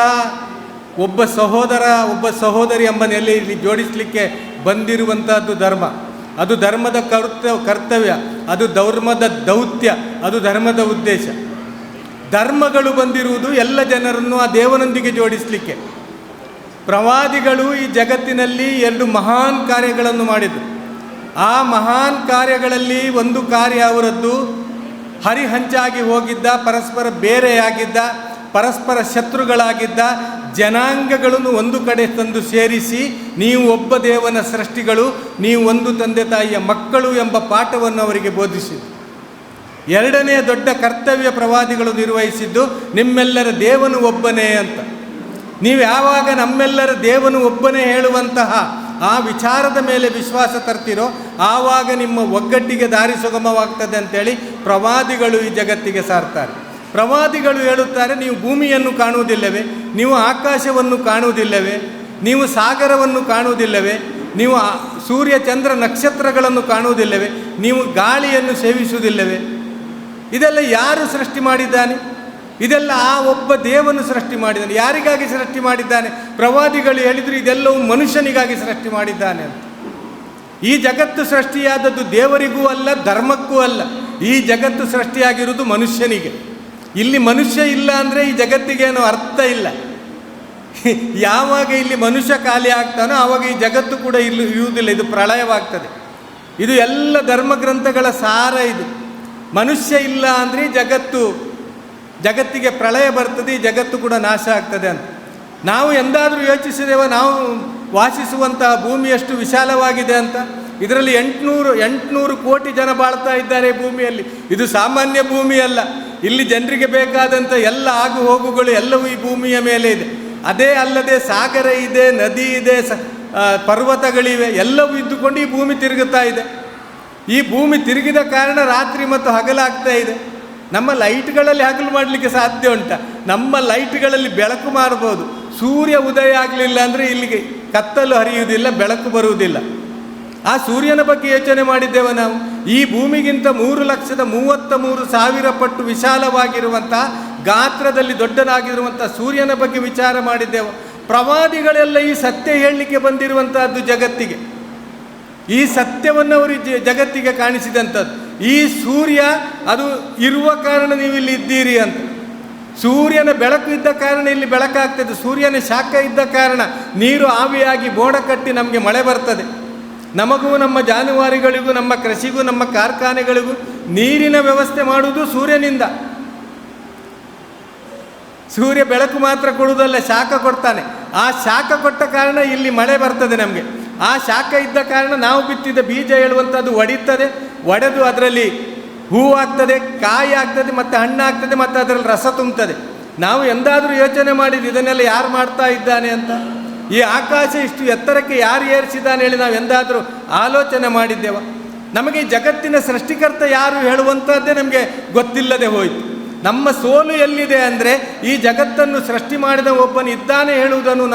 ಒಬ್ಬ ಸಹೋದರ ಒಬ್ಬ ಸಹೋದರಿ ಎಂಬ ನೆಲೆಯಲ್ಲಿ ಜೋಡಿಸಲಿಕ್ಕೆ ಬಂದಿರುವಂಥದ್ದು ಧರ್ಮ. ಅದು ಧರ್ಮದ ಕರ್ತವ್ಯ, ಅದು ಧರ್ಮದ ದೌತ್ಯ, ಅದು ಧರ್ಮದ ಉದ್ದೇಶ. ಧರ್ಮಗಳು ಬಂದಿರುವುದು ಎಲ್ಲ ಜನರನ್ನು ಆ ದೇವನೊಂದಿಗೆ ಜೋಡಿಸಲಿಕ್ಕೆ. ಪ್ರವಾದಿಗಳು ಈ ಜಗತ್ತಿನಲ್ಲಿ 2 ಮಹಾನ್ ಕಾರ್ಯಗಳನ್ನು ಮಾಡಿದರು. ಆ ಮಹಾನ್ ಕಾರ್ಯಗಳಲ್ಲಿ ಒಂದು ಕಾರ್ಯ ಅವರದ್ದು ಹರಿಹಂಚಾಗಿ ಹೋಗಿದ್ದ, ಪರಸ್ಪರ ಬೇರೆಯಾಗಿದ್ದ, ಪರಸ್ಪರ ಶತ್ರುಗಳಾಗಿದ್ದ ಜನಾಂಗಗಳನ್ನು ಒಂದು ಕಡೆ ತಂದು ಸೇರಿಸಿ, ನೀವು ಒಬ್ಬ ದೇವನ ಸೃಷ್ಟಿಗಳು, ನೀವು ಒಂದು ತಂದೆ ತಾಯಿಯ ಮಕ್ಕಳು ಎಂಬ ಪಾಠವನ್ನು ಅವರಿಗೆ ಬೋಧಿಸಿದರು. 2ನೇ ದೊಡ್ಡ ಕರ್ತವ್ಯ ಪ್ರವಾದಿಗಳು ನಿರ್ವಹಿಸಿದ್ದು ನಿಮ್ಮೆಲ್ಲರ ದೇವನು ಒಬ್ಬನೇ ಅಂತ. ನೀವು ಯಾವಾಗ ನಮ್ಮೆಲ್ಲರ ದೇವನು ಒಬ್ಬನೇ ಹೇಳುವಂತಹ ಆ ವಿಚಾರದ ಮೇಲೆ ವಿಶ್ವಾಸ ತರ್ತಿರೋ ಆವಾಗ ನಿಮ್ಮ ಒಗ್ಗಟ್ಟಿಗೆ ದಾರಿ ಸುಗಮವಾಗ್ತದೆ ಅಂತೇಳಿ ಪ್ರವಾದಿಗಳು ಈ ಜಗತ್ತಿಗೆ ಸಾರ್ತಾರೆ. ಪ್ರವಾದಿಗಳು ಹೇಳುತ್ತಾರೆ, ನೀವು ಭೂಮಿಯನ್ನು ಕಾಣುವುದಿಲ್ಲವೇ, ನೀವು ಆಕಾಶವನ್ನು ಕಾಣುವುದಿಲ್ಲವೇ, ನೀವು ಸಾಗರವನ್ನು ಕಾಣುವುದಿಲ್ಲವೇ, ನೀವು ಸೂರ್ಯ ಚಂದ್ರ ನಕ್ಷತ್ರಗಳನ್ನು ಕಾಣುವುದಿಲ್ಲವೇ, ನೀವು ಗಾಳಿಯನ್ನು ಸೇವಿಸುವುದಿಲ್ಲವೇ? ಇದೆಲ್ಲ ಯಾರು ಸೃಷ್ಟಿ ಮಾಡಿದ್ದಾನೆ? ಇದೆಲ್ಲ ಆ ಒಬ್ಬ ದೇವನು ಸೃಷ್ಟಿ ಮಾಡಿದ್ದಾನೆ. ಯಾರಿಗಾಗಿ ಸೃಷ್ಟಿ ಮಾಡಿದ್ದಾನೆ? ಪ್ರವಾದಿಗಳು ಹೇಳಿದರು ಇದೆಲ್ಲವೂ ಮನುಷ್ಯನಿಗಾಗಿ ಸೃಷ್ಟಿ ಮಾಡಿದ್ದಾನೆ ಅಂತ. ಈ ಜಗತ್ತು ಸೃಷ್ಟಿಯಾದದ್ದು ದೇವರಿಗೂ ಅಲ್ಲ, ಧರ್ಮಕ್ಕೂ ಅಲ್ಲ. ಈ ಜಗತ್ತು ಸೃಷ್ಟಿಯಾಗಿರುವುದು ಮನುಷ್ಯನಿಗೆ. ಇಲ್ಲಿ ಮನುಷ್ಯ ಇಲ್ಲ ಅಂದರೆ ಈ ಜಗತ್ತಿಗೇನು ಅರ್ಥ ಇಲ್ಲ. ಯಾವಾಗ ಇಲ್ಲಿ ಮನುಷ್ಯ ಖಾಲಿ ಆಗ್ತಾನೋ ಆವಾಗ ಈ ಜಗತ್ತು ಕೂಡ ಇಲ್ಲಿ ಇರುವುದಿಲ್ಲ, ಇದು ಪ್ರಳಯವಾಗ್ತದೆ. ಇದು ಎಲ್ಲ ಧರ್ಮಗ್ರಂಥಗಳ ಸಾರ. ಇದು ಮನುಷ್ಯ ಇಲ್ಲ ಅಂದರೆ ಜಗತ್ತಿಗೆ ಪ್ರಳಯ ಬರ್ತದೆ, ಈ ಜಗತ್ತು ಕೂಡ ನಾಶ ಆಗ್ತದೆ ಅಂತ. ನಾವು ಎಂದಾದರೂ ಯೋಚಿಸಿದೆವ ನಾವು ವಾಸಿಸುವಂತಹ ಭೂಮಿ ಎಷ್ಟು ವಿಶಾಲವಾಗಿದೆ ಅಂತ? ಇದರಲ್ಲಿ 800 ಕೋಟಿ ಜನ ಬಾಳ್ತಾ ಇದ್ದಾರೆ ಭೂಮಿಯಲ್ಲಿ. ಇದು ಸಾಮಾನ್ಯ ಭೂಮಿ ಅಲ್ಲ. ಇಲ್ಲಿ ಜನರಿಗೆ ಬೇಕಾದಂಥ ಎಲ್ಲ ಆಗು ಹೋಗುಗಳು ಎಲ್ಲವೂ ಈ ಭೂಮಿಯ ಮೇಲೆ ಇದೆ. ಅದೇ ಅಲ್ಲದೆ ಸಾಗರ ಇದೆ, ನದಿ ಇದೆ, ಪರ್ವತಗಳಿವೆ, ಎಲ್ಲವೂ ಇದ್ದುಕೊಂಡು ಈ ಭೂಮಿ ತಿರುಗುತ್ತಾ ಇದೆ. ಈ ಭೂಮಿ ತಿರುಗಿದ ಕಾರಣ ರಾತ್ರಿ ಮತ್ತು ಹಗಲಾಗ್ತಾ ಇದೆ. ನಮ್ಮ ಲೈಟ್ಗಳಲ್ಲಿ ಹಗಲು ಮಾಡಲಿಕ್ಕೆ ಸಾಧ್ಯ ಉಂಟ? ನಮ್ಮ ಲೈಟ್ಗಳಲ್ಲಿ ಬೆಳಕು ಮಾಡಬಹುದು. ಸೂರ್ಯ ಉದಯ ಆಗಲಿಲ್ಲ ಅಂದರೆ ಇಲ್ಲಿಗೆ ಕತ್ತಲು ಹರಿಯುವುದಿಲ್ಲ, ಬೆಳಕು ಬರುವುದಿಲ್ಲ. ಆ ಸೂರ್ಯನ ಬಗ್ಗೆ ಯೋಚನೆ ಮಾಡಿದ್ದೇವೆ ನಾವು. ಈ ಭೂಮಿಗಿಂತ 3,33,000 ಪಟ್ಟು ವಿಶಾಲವಾಗಿರುವಂಥ, ಗಾತ್ರದಲ್ಲಿ ದೊಡ್ಡದಾಗಿರುವಂಥ ಸೂರ್ಯನ ಬಗ್ಗೆ ವಿಚಾರ ಮಾಡಿದ್ದೆವು. ಪ್ರವಾದಿಗಳೆಲ್ಲ ಈ ಸತ್ಯ ಹೇಳಲಿಕ್ಕೆ ಬಂದಿರುವಂತಹದ್ದು ಜಗತ್ತಿಗೆ. ಈ ಸತ್ಯವನ್ನು ಅವರು ಜಗತ್ತಿಗೆ ಕಾಣಿಸಿದಂಥದ್ದು. ಈ ಸೂರ್ಯ ಅದು ಇರುವ ಕಾರಣ ನೀವು ಇಲ್ಲಿ ಇದ್ದೀರಿ ಅಂತ. ಸೂರ್ಯನ ಬೆಳಕು ಇದ್ದ ಕಾರಣ ಇಲ್ಲಿ ಬೆಳಕಾಗ್ತದೆ. ಸೂರ್ಯನ ಶಾಖ ಇದ್ದ ಕಾರಣ ನೀರು ಆವಿಯಾಗಿ ಮೋಡ ಕಟ್ಟಿ ನಮಗೆ ಮಳೆ ಬರ್ತದೆ. ನಮಗೂ, ನಮ್ಮ ಜಾನುವಾರುಗಳಿಗೂ, ನಮ್ಮ ಕೃಷಿಗೂ, ನಮ್ಮ ಕಾರ್ಖಾನೆಗಳಿಗೂ ನೀರಿನ ವ್ಯವಸ್ಥೆ ಮಾಡುವುದು ಸೂರ್ಯನಿಂದ. ಸೂರ್ಯ ಬೆಳಕು ಮಾತ್ರ ಕೊಡುವುದಲ್ಲ, ಶಾಖ ಕೊಡ್ತಾನೆ. ಆ ಶಾಖ ಕೊಟ್ಟ ಕಾರಣ ಇಲ್ಲಿ ಮಳೆ ಬರ್ತದೆ ನಮಗೆ. ಆ ಶಾಖ ಇದ್ದ ಕಾರಣ ನಾವು ಬಿತ್ತಿದ ಬೀಜ ಹೇಳುವಂಥದ್ದು ಒಡೆಯುತ್ತದೆ. ಒಡೆದು ಅದರಲ್ಲಿ ಹೂವಾಗ್ತದೆ, ಕಾಯಿ ಆಗ್ತದೆ, ಮತ್ತು ಹಣ್ಣಾಗ್ತದೆ, ಮತ್ತು ಅದರಲ್ಲಿ ರಸ ತುಂಬುತ್ತದೆ. ನಾವು ಎಂದಾದರೂ ಯೋಚನೆ ಮಾಡಿದ್ದು ಇದನ್ನೆಲ್ಲ ಯಾರು ಮಾಡ್ತಾ ಇದ್ದಾನೆ ಅಂತ? ಈ ಆಕಾಶ ಇಷ್ಟು ಎತ್ತರಕ್ಕೆ ಯಾರು ಏರಿಸಿದ್ದಾನೆ ಹೇಳಿ ನಾವು ಎಂದಾದರೂ ಆಲೋಚನೆ ಮಾಡಿದ್ದೇವ? ನಮಗೆ ಈ ಜಗತ್ತಿನ ಸೃಷ್ಟಿಕರ್ತ ಯಾರು ಹೇಳುವಂಥದ್ದೇ ನಮಗೆ ಗೊತ್ತಿಲ್ಲದೆ ಹೋಯಿತು. ನಮ್ಮ ಸೋಲು ಎಲ್ಲಿದೆ ಅಂದರೆ, ಈ ಜಗತ್ತನ್ನು ಸೃಷ್ಟಿ ಮಾಡಿದ ಒಬ್ಬನು ಇದ್ದಾನೆ ಹೇಳುವುದನ್ನು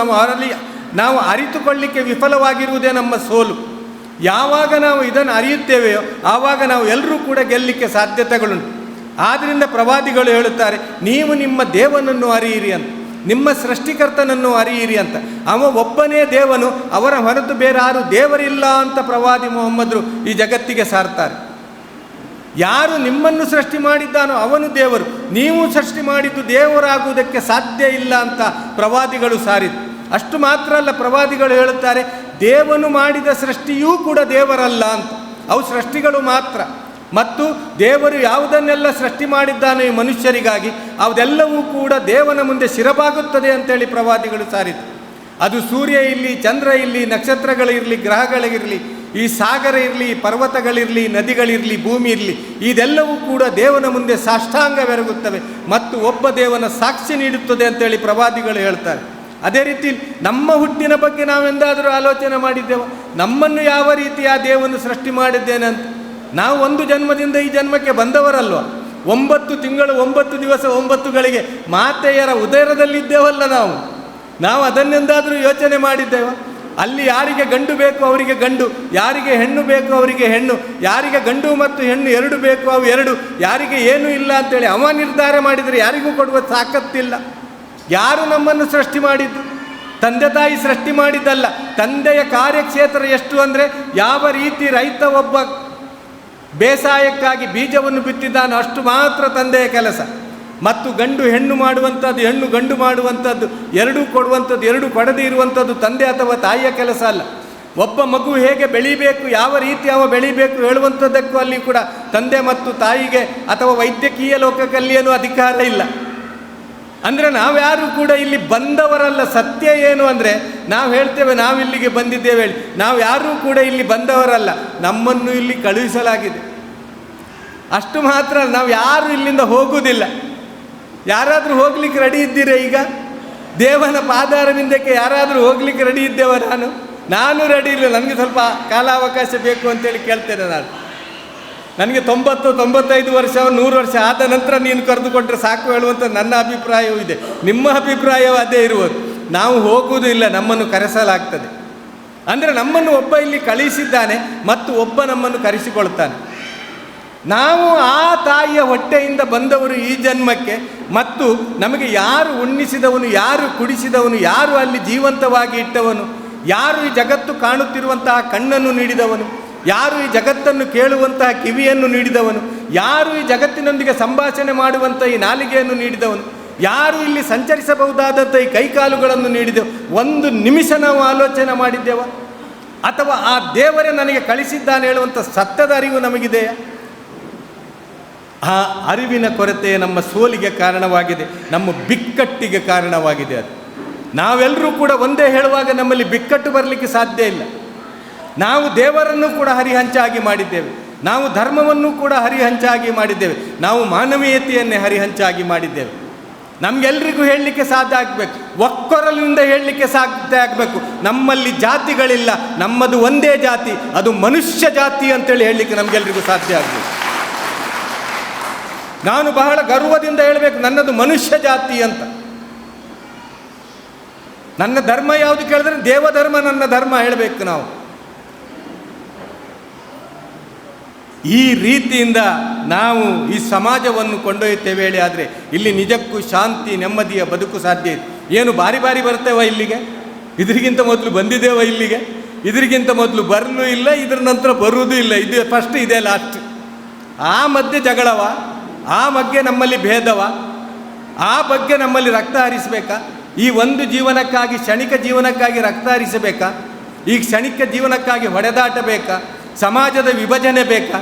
ನಾವು ಅರಿತುಕೊಳ್ಳಿಕ್ಕೆ ವಿಫಲವಾಗಿರುವುದೇ ನಮ್ಮ ಸೋಲು. ಯಾವಾಗ ನಾವು ಇದನ್ನು ಅರಿಯುತ್ತೇವೆಯೋ ಆವಾಗ ನಾವು ಎಲ್ಲರೂ ಕೂಡ ಗೆಲ್ಲಲಿಕ್ಕೆ ಸಾಧ್ಯತೆಗಳುಂಟು. ಆದ್ದರಿಂದ ಪ್ರವಾದಿಗಳು ಹೇಳುತ್ತಾರೆ, ನೀವು ನಿಮ್ಮ ದೇವನನ್ನು ಅರಿಯಿರಿ ಅಂತ, ನಿಮ್ಮ ಸೃಷ್ಟಿಕರ್ತನನ್ನು ಅರಿಯಿರಿ ಅಂತ. ಅವ ಒಬ್ಬನೇ ದೇವನು, ಅವರ ಹೊರತು ಬೇರೆ ಯಾರು ದೇವರಿಲ್ಲ ಅಂತ ಪ್ರವಾದಿ ಮೊಹಮ್ಮದ್ರು ಈ ಜಗತ್ತಿಗೆ ಸಾರ್ತಾರೆ. ಯಾರು ನಿಮ್ಮನ್ನು ಸೃಷ್ಟಿ ಮಾಡಿದ್ದಾನೋ ಅವನು ದೇವರು, ನೀವು ಸೃಷ್ಟಿ ಮಾಡಿದ್ದು ದೇವರಾಗುವುದಕ್ಕೆ ಸಾಧ್ಯ ಇಲ್ಲ ಅಂತ ಪ್ರವಾದಿಗಳು ಸಾರಿದ್ದು. ಅಷ್ಟು ಮಾತ್ರ ಅಲ್ಲ, ಪ್ರವಾದಿಗಳು ಹೇಳುತ್ತಾರೆ, ದೇವನು ಮಾಡಿದ ಸೃಷ್ಟಿಯೂ ಕೂಡ ದೇವರಲ್ಲ ಅಂತ. ಅವು ಸೃಷ್ಟಿಗಳು ಮಾತ್ರ. ಮತ್ತು ದೇವರು ಯಾವುದನ್ನೆಲ್ಲ ಸೃಷ್ಟಿ ಮಾಡಿದ್ದಾನೋ ಈ ಮನುಷ್ಯರಿಗಾಗಿ ಅದೆಲ್ಲವೂ ಕೂಡ ದೇವನ ಮುಂದೆ ಶಿರಬಾಗುತ್ತದೆ ಅಂತೇಳಿ ಪ್ರವಾದಿಗಳು ಸಾರಿದ್ದು. ಅದು ಸೂರ್ಯ ಇರಲಿ, ಚಂದ್ರ ಇರಲಿ, ನಕ್ಷತ್ರಗಳಿರಲಿ, ಗ್ರಹಗಳಿರಲಿ, ಈ ಸಾಗರ ಇರಲಿ, ಪರ್ವತಗಳಿರಲಿ, ನದಿಗಳಿರಲಿ, ಭೂಮಿ ಇರಲಿ, ಇದೆಲ್ಲವೂ ಕೂಡ ದೇವನ ಮುಂದೆ ಸಾಷ್ಟಾಂಗವೆರಗುತ್ತವೆ ಮತ್ತು ಒಬ್ಬ ದೇವನ ಸಾಕ್ಷಿ ನೀಡುತ್ತದೆ ಅಂತೇಳಿ ಪ್ರವಾದಿಗಳು ಹೇಳ್ತಾರೆ. ಅದೇ ರೀತಿ ನಮ್ಮ ಹುಟ್ಟಿನ ಬಗ್ಗೆ ನಾವೆಂದಾದರೂ ಆಲೋಚನೆ ಮಾಡಿದ್ದೇವೆ? ನಮ್ಮನ್ನು ಯಾವ ರೀತಿ ಆ ದೇವನು ಸೃಷ್ಟಿ ಮಾಡಿದ್ದೇನೆ ಅಂತ? ನಾವು ಒಂದು ಜನ್ಮದಿಂದ ಈ ಜನ್ಮಕ್ಕೆ ಬಂದವರಲ್ವ? 9 ತಿಂಗಳು 9 ದಿವಸ 9 ಗಳಿಗೆ ಮಾತೆಯರ ಉದರದಲ್ಲಿದ್ದೇವಲ್ಲ ನಾವು ಅದನ್ನೆಂದಾದರೂ ಯೋಚನೆ ಮಾಡಿದ್ದೇವೆ? ಅಲ್ಲಿ ಯಾರಿಗೆ ಗಂಡು ಬೇಕು ಅವರಿಗೆ ಗಂಡು, ಯಾರಿಗೆ ಹೆಣ್ಣು ಬೇಕು ಅವರಿಗೆ ಹೆಣ್ಣು, ಯಾರಿಗೆ ಗಂಡು ಮತ್ತು ಹೆಣ್ಣು 2 ಬೇಕು ಅವು 2, ಯಾರಿಗೆ ಏನೂ ಇಲ್ಲ ಅಂತೇಳಿ ಅವ ನಿರ್ಧಾರ ಮಾಡಿದರೆ ಯಾರಿಗೂ ಕೊಡುವ ತಾಕತ್ತಿಲ್ಲ. ಯಾರು ನಮ್ಮನ್ನು ಸೃಷ್ಟಿ ಮಾಡಿದ್ದು? ತಂದೆ ತಾಯಿ ಸೃಷ್ಟಿ ಮಾಡಿದ್ದಲ್ಲ. ತಂದೆಯ ಕಾರ್ಯಕ್ಷೇತ್ರ ಎಷ್ಟು ಅಂದರೆ, ಯಾವ ರೀತಿ ರೈತ ಒಬ್ಬ ಬೇಸಾಯಕ್ಕಾಗಿ ಬೀಜವನ್ನು ಬಿತ್ತಿದ್ದಾನೋ ಅಷ್ಟು ಮಾತ್ರ ತಂದೆಯ ಕೆಲಸ. ಮತ್ತು ಗಂಡು ಹೆಣ್ಣು ಮಾಡುವಂಥದ್ದು, ಹೆಣ್ಣು ಗಂಡು ಮಾಡುವಂಥದ್ದು, 2 ಕೊಡುವಂಥದ್ದು, 2 ಕೊಡದೇ ಇರುವಂಥದ್ದು ತಂದೆ ಅಥವಾ ತಾಯಿಯ ಕೆಲಸ ಅಲ್ಲ. ಒಬ್ಬ ಮಗು ಹೇಗೆ ಬೆಳೀಬೇಕು, ಯಾವ ರೀತಿ ಅವ ಬೆಳೀಬೇಕು ಹೇಳುವಂಥದ್ದಕ್ಕೂ ಅಲ್ಲಿ ಕೂಡ ತಂದೆ ಮತ್ತು ತಾಯಿಗೆ ಅಥವಾ ವೈದ್ಯಕೀಯ ಲೋಕದಲ್ಲಿ ಏನೂ ಅಧಿಕಾರ ಇಲ್ಲ. ಅಂದರೆ ನಾವ್ಯಾರೂ ಕೂಡ ಇಲ್ಲಿ ಬಂದವರಲ್ಲ. ಸತ್ಯ ಏನು ಅಂದರೆ, ನಾವು ಹೇಳ್ತೇವೆ ನಾವಿಲ್ಲಿಗೆ ಬಂದಿದ್ದೇವೆ ಹೇಳಿ, ನಾವು ಯಾರೂ ಕೂಡ ಇಲ್ಲಿ ಬಂದವರಲ್ಲ, ನಮ್ಮನ್ನು ಇಲ್ಲಿ ಕಳುಹಿಸಲಾಗಿದೆ. ಅಷ್ಟು ಮಾತ್ರ, ನಾವು ಯಾರು ಇಲ್ಲಿಂದ ಹೋಗುವುದಿಲ್ಲ. ಯಾರಾದರೂ ಹೋಗ್ಲಿಕ್ಕೆ ರೆಡಿ ಇದ್ದೀರಾ? ಈಗ ದೇವನ ಪಾದಾರವಿಂದಕ್ಕೆ ಯಾರಾದರೂ ಹೋಗ್ಲಿಕ್ಕೆ ರೆಡಿ ಇದ್ದೇವ? ನಾನು ರೆಡಿ ಇಲ್ಲ. ನನಗೆ ಸ್ವಲ್ಪ ಕಾಲಾವಕಾಶ ಬೇಕು ಅಂತೇಳಿ ಕೇಳ್ತೇನೆ. ನನಗೆ 90-95 ವರ್ಷ 100 ವರ್ಷ ಆದ ನಂತರ ನೀನು ಕರೆದುಕೊಂಡ್ರೆ ಸಾಕು ಹೇಳುವಂಥ ನನ್ನ ಅಭಿಪ್ರಾಯವೂ ಇದೆ. ನಿಮ್ಮ ಅಭಿಪ್ರಾಯವೂ ಅದೇ ಇರುವುದು. ನಾವು ಹೋಗುವುದೂ ಇಲ್ಲ, ನಮ್ಮನ್ನು ಕರೆಸಲಾಗ್ತದೆ. ಅಂದರೆ ನಮ್ಮನ್ನು ಒಬ್ಬ ಇಲ್ಲಿ ಕಳಿಸಿದ್ದಾನೆ ಮತ್ತು ಒಬ್ಬ ನಮ್ಮನ್ನು ಕರೆಸಿಕೊಳ್ತಾನೆ. ನಾವು ಆ ತಾಯಿಯ ಹೊಟ್ಟೆಯಿಂದ ಬಂದವರು ಈ ಜನ್ಮಕ್ಕೆ. ಮತ್ತು ನಮಗೆ ಯಾರು ಉಣ್ಣಿಸಿದವನು, ಯಾರು ಕುಡಿಸಿದವನು, ಯಾರು ಅಲ್ಲಿ ಜೀವಂತವಾಗಿ ಇಟ್ಟವನು, ಯಾರು ಈ ಜಗತ್ತು ಕಾಣುತ್ತಿರುವಂತಹ ಕಣ್ಣನ್ನು ನೀಡಿದವನು, ಯಾರು ಈ ಜಗತ್ತನ್ನು ಕೇಳುವಂತಹ ಕಿವಿಯನ್ನು ನೀಡಿದವನು? ಯಾರು ಈ ಜಗತ್ತಿನೊಂದಿಗೆ ಸಂಭಾಷಣೆ ಮಾಡುವಂಥ ಈ ನಾಲಿಗೆಯನ್ನು ನೀಡಿದವನು? ಯಾರು ಇಲ್ಲಿ ಸಂಚರಿಸಬಹುದಾದಂಥ ಈ ಕೈಕಾಲುಗಳನ್ನು ನೀಡಿದೆವು? ಒಂದು ನಿಮಿಷ ನಾವು ಆಲೋಚನೆ ಮಾಡಿದ್ದೇವ? ಅಥವಾ ಆ ದೇವರೇ ನನಗೆ ಕಳಿಸಿದ್ದಾನೆ ಹೇಳುವಂಥ ಸತ್ಯದ ಅರಿವು ನಮಗಿದೆಯಾ? ಆ ಅರಿವಿನ ಕೊರತೆ ನಮ್ಮ ಸೋಲಿಗೆ ಕಾರಣವಾಗಿದೆ, ನಮ್ಮ ಬಿಕ್ಕಟ್ಟಿಗೆ ಕಾರಣವಾಗಿದೆ. ಅದು ನಾವೆಲ್ಲರೂ ಕೂಡ ಒಂದೇ ಹೇಳುವಾಗ ನಮ್ಮಲ್ಲಿ ಬಿಕ್ಕಟ್ಟು ಬರಲಿಕ್ಕೆ ಸಾಧ್ಯ ಇಲ್ಲ. ನಾವು ದೇವರನ್ನು ಕೂಡ ಹರಿಹಂಚಾಗಿ ಮಾಡಿದ್ದೇವೆ, ನಾವು ಧರ್ಮವನ್ನು ಕೂಡ ಹರಿಹಂಚಾಗಿ ಮಾಡಿದ್ದೇವೆ, ನಾವು ಮಾನವೀಯತೆಯನ್ನೇ ಹರಿಹಂಚಾಗಿ ಮಾಡಿದ್ದೇವೆ. ನಮಗೆಲ್ರಿಗೂ ಹೇಳಲಿಕ್ಕೆ ಸಾಧ್ಯ ಆಗಬೇಕು, ಒಕ್ಕೊರಲಿನಿಂದ ಹೇಳಲಿಕ್ಕೆ ಸಾಧ್ಯ ಆಗಬೇಕು, ನಮ್ಮಲ್ಲಿ ಜಾತಿಗಳಿಲ್ಲ, ನಮ್ಮದು ಒಂದೇ ಜಾತಿ, ಅದು ಮನುಷ್ಯ ಜಾತಿ ಅಂತೇಳಿ ಹೇಳಲಿಕ್ಕೆ ನಮಗೆಲ್ರಿಗೂ ಸಾಧ್ಯ ಆಗಬೇಕು. ನಾನು ಬಹಳ ಗರ್ವದಿಂದ ಹೇಳಬೇಕು, ನನ್ನದು ಮನುಷ್ಯ ಜಾತಿ ಅಂತ. ನನ್ನ ಧರ್ಮ ಯಾವುದು ಕೇಳಿದ್ರೆ ದೇವಧರ್ಮ ನನ್ನ ಧರ್ಮ ಹೇಳಬೇಕು ನಾವು. ಈ ರೀತಿಯಿಂದ ನಾವು ಈ ಸಮಾಜವನ್ನು ಕೊಂಡೊಯ್ಯುತ್ತೇವೆ ಹೇಳಿ. ಆದರೆ ಇಲ್ಲಿ ನಿಜಕ್ಕೂ ಶಾಂತಿ ನೆಮ್ಮದಿಯ ಬದುಕು ಸಾಧ್ಯ ಇದೆ. ಏನು ಬಾರಿ ಬಾರಿ ಬರ್ತೇವ ಇಲ್ಲಿಗೆ? ಇದರಿಗಿಂತ ಮೊದಲು ಬಂದಿದ್ದೇವ ಇಲ್ಲಿಗೆ? ಇದರಿಗಿಂತ ಮೊದಲು ಬರಲೂ ಇಲ್ಲ, ಇದರ ನಂತರ ಬರುವುದೂ ಇಲ್ಲ. ಇದು ಫಸ್ಟ್, ಇದೇ ಲಾಸ್ಟ್. ಆ ಮಧ್ಯೆ ಜಗಳವ, ಆ ಬಗ್ಗೆ ನಮ್ಮಲ್ಲಿ ಭೇದವ, ಆ ಬಗ್ಗೆ ನಮ್ಮಲ್ಲಿ ರಕ್ತ ಹರಿಸಬೇಕಾ? ಈ ಒಂದು ಜೀವನಕ್ಕಾಗಿ, ಕ್ಷಣಿಕ ಜೀವನಕ್ಕಾಗಿ ರಕ್ತ ಹರಿಸಬೇಕಾ? ಈ ಕ್ಷಣಿಕ ಜೀವನಕ್ಕಾಗಿ ಹೊಡೆದಾಟ ಬೇಕಾ? ಸಮಾಜದ ವಿಭಜನೆ ಬೇಕಾ?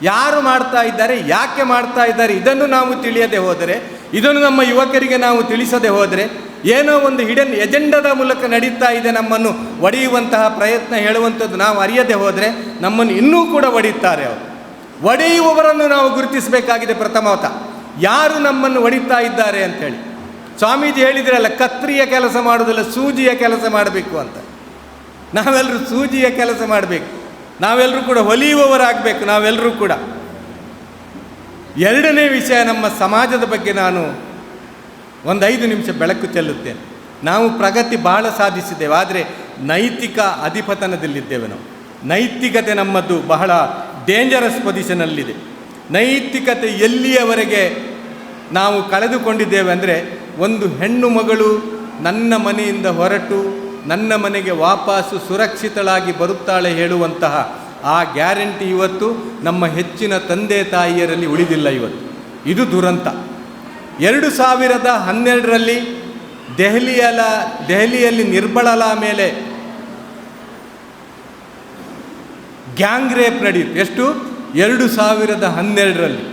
ಯಾರು ಮಾಡ್ತಾ ಇದ್ದಾರೆ, ಯಾಕೆ ಮಾಡ್ತಾ ಇದ್ದಾರೆ, ಇದನ್ನು ನಾವು ತಿಳಿಯದೆ ಹೋದರೆ, ಇದನ್ನು ನಮ್ಮ ಯುವಕರಿಗೆ ನಾವು ತಿಳಿಸದೆ ಹೋದರೆ, ಏನೋ ಒಂದು ಹಿಡನ್ ಎಜೆಂಡದ ಮೂಲಕ ನಡೀತಾ ಇದೆ ನಮ್ಮನ್ನು ಒಡೆಯುವಂತಹ ಪ್ರಯತ್ನ ಹೇಳುವಂಥದ್ದು ನಾವು ಅರಿಯದೆ ಹೋದರೆ ನಮ್ಮನ್ನು ಇನ್ನೂ ಕೂಡ ಒಡೆಯುತ್ತಾರೆ ಅವರು. ಒಡೆಯುವವರನ್ನು ನಾವು ಗುರುತಿಸಬೇಕಾಗಿದೆ ಪ್ರಥಮತಃ. ಯಾರು ನಮ್ಮನ್ನು ಒಡಿತಾ ಇದ್ದಾರೆ ಅಂಥೇಳಿ. ಸ್ವಾಮೀಜಿ ಹೇಳಿದ್ರಲ್ಲ, ಕತ್ರಿಯ ಕೆಲಸ ಮಾಡೋದಿಲ್ಲ, ಸೂಜಿಯ ಕೆಲಸ ಮಾಡಬೇಕು ಅಂತ. ನಾವೆಲ್ಲರೂ ಸೂಜಿಯ ಕೆಲಸ ಮಾಡಬೇಕು, ನಾವೆಲ್ಲರೂ ಕೂಡ ಹೊಲಿಯುವವರಾಗಬೇಕು, ನಾವೆಲ್ಲರೂ ಕೂಡ. ಎರಡನೇ ವಿಷಯ, ನಮ್ಮ ಸಮಾಜದ ಬಗ್ಗೆ ನಾನು ಒಂದು 5 ನಿಮಿಷ ಬೆಳಕು ಚೆಲ್ಲುತ್ತೇನೆ. ನಾವು ಪ್ರಗತಿ ಬಹಳ ಸಾಧಿಸಿದ್ದೇವೆ, ಆದರೆ ನೈತಿಕ ಅಧಿಪತನದಲ್ಲಿದ್ದೇವೆ ನಾವು. ನೈತಿಕತೆ ನಮ್ಮದು ಬಹಳ ಡೇಂಜರಸ್ ಪೊಸಿಷನಲ್ಲಿದೆ. ನೈತಿಕತೆ ಎಲ್ಲಿಯವರೆಗೆ ನಾವು ಕಳೆದುಕೊಂಡಿದ್ದೇವೆ ಅಂದರೆ, ಒಂದು ಹೆಣ್ಣು ಮಗಳು ನನ್ನ ಮನೆಯಿಂದ ಹೊರಟು ನನ್ನ ಮನೆಗೆ ವಾಪಸ್ಸು ಸುರಕ್ಷಿತಳಾಗಿ ಬರುತ್ತಾಳೆ ಹೇಳುವಂತಹ ಆ ಗ್ಯಾರಂಟಿ ಇವತ್ತು ನಮ್ಮ ಹೆಚ್ಚಿನ ತಂದೆ ತಾಯಿಯರಲ್ಲಿ ಉಳಿದಿಲ್ಲ. ಇವತ್ತು ಇದು ದುರಂತ. 2012ರಲ್ಲಿ ದೆಹಲಿಯಲ್ಲಿ ನಿರ್ಬಳಲ ಮೇಲೆ ಗ್ಯಾಂಗ್ ರೇಪ್ ನಡೆಯಿತು. ಎಷ್ಟು? 2012ರಲ್ಲಿ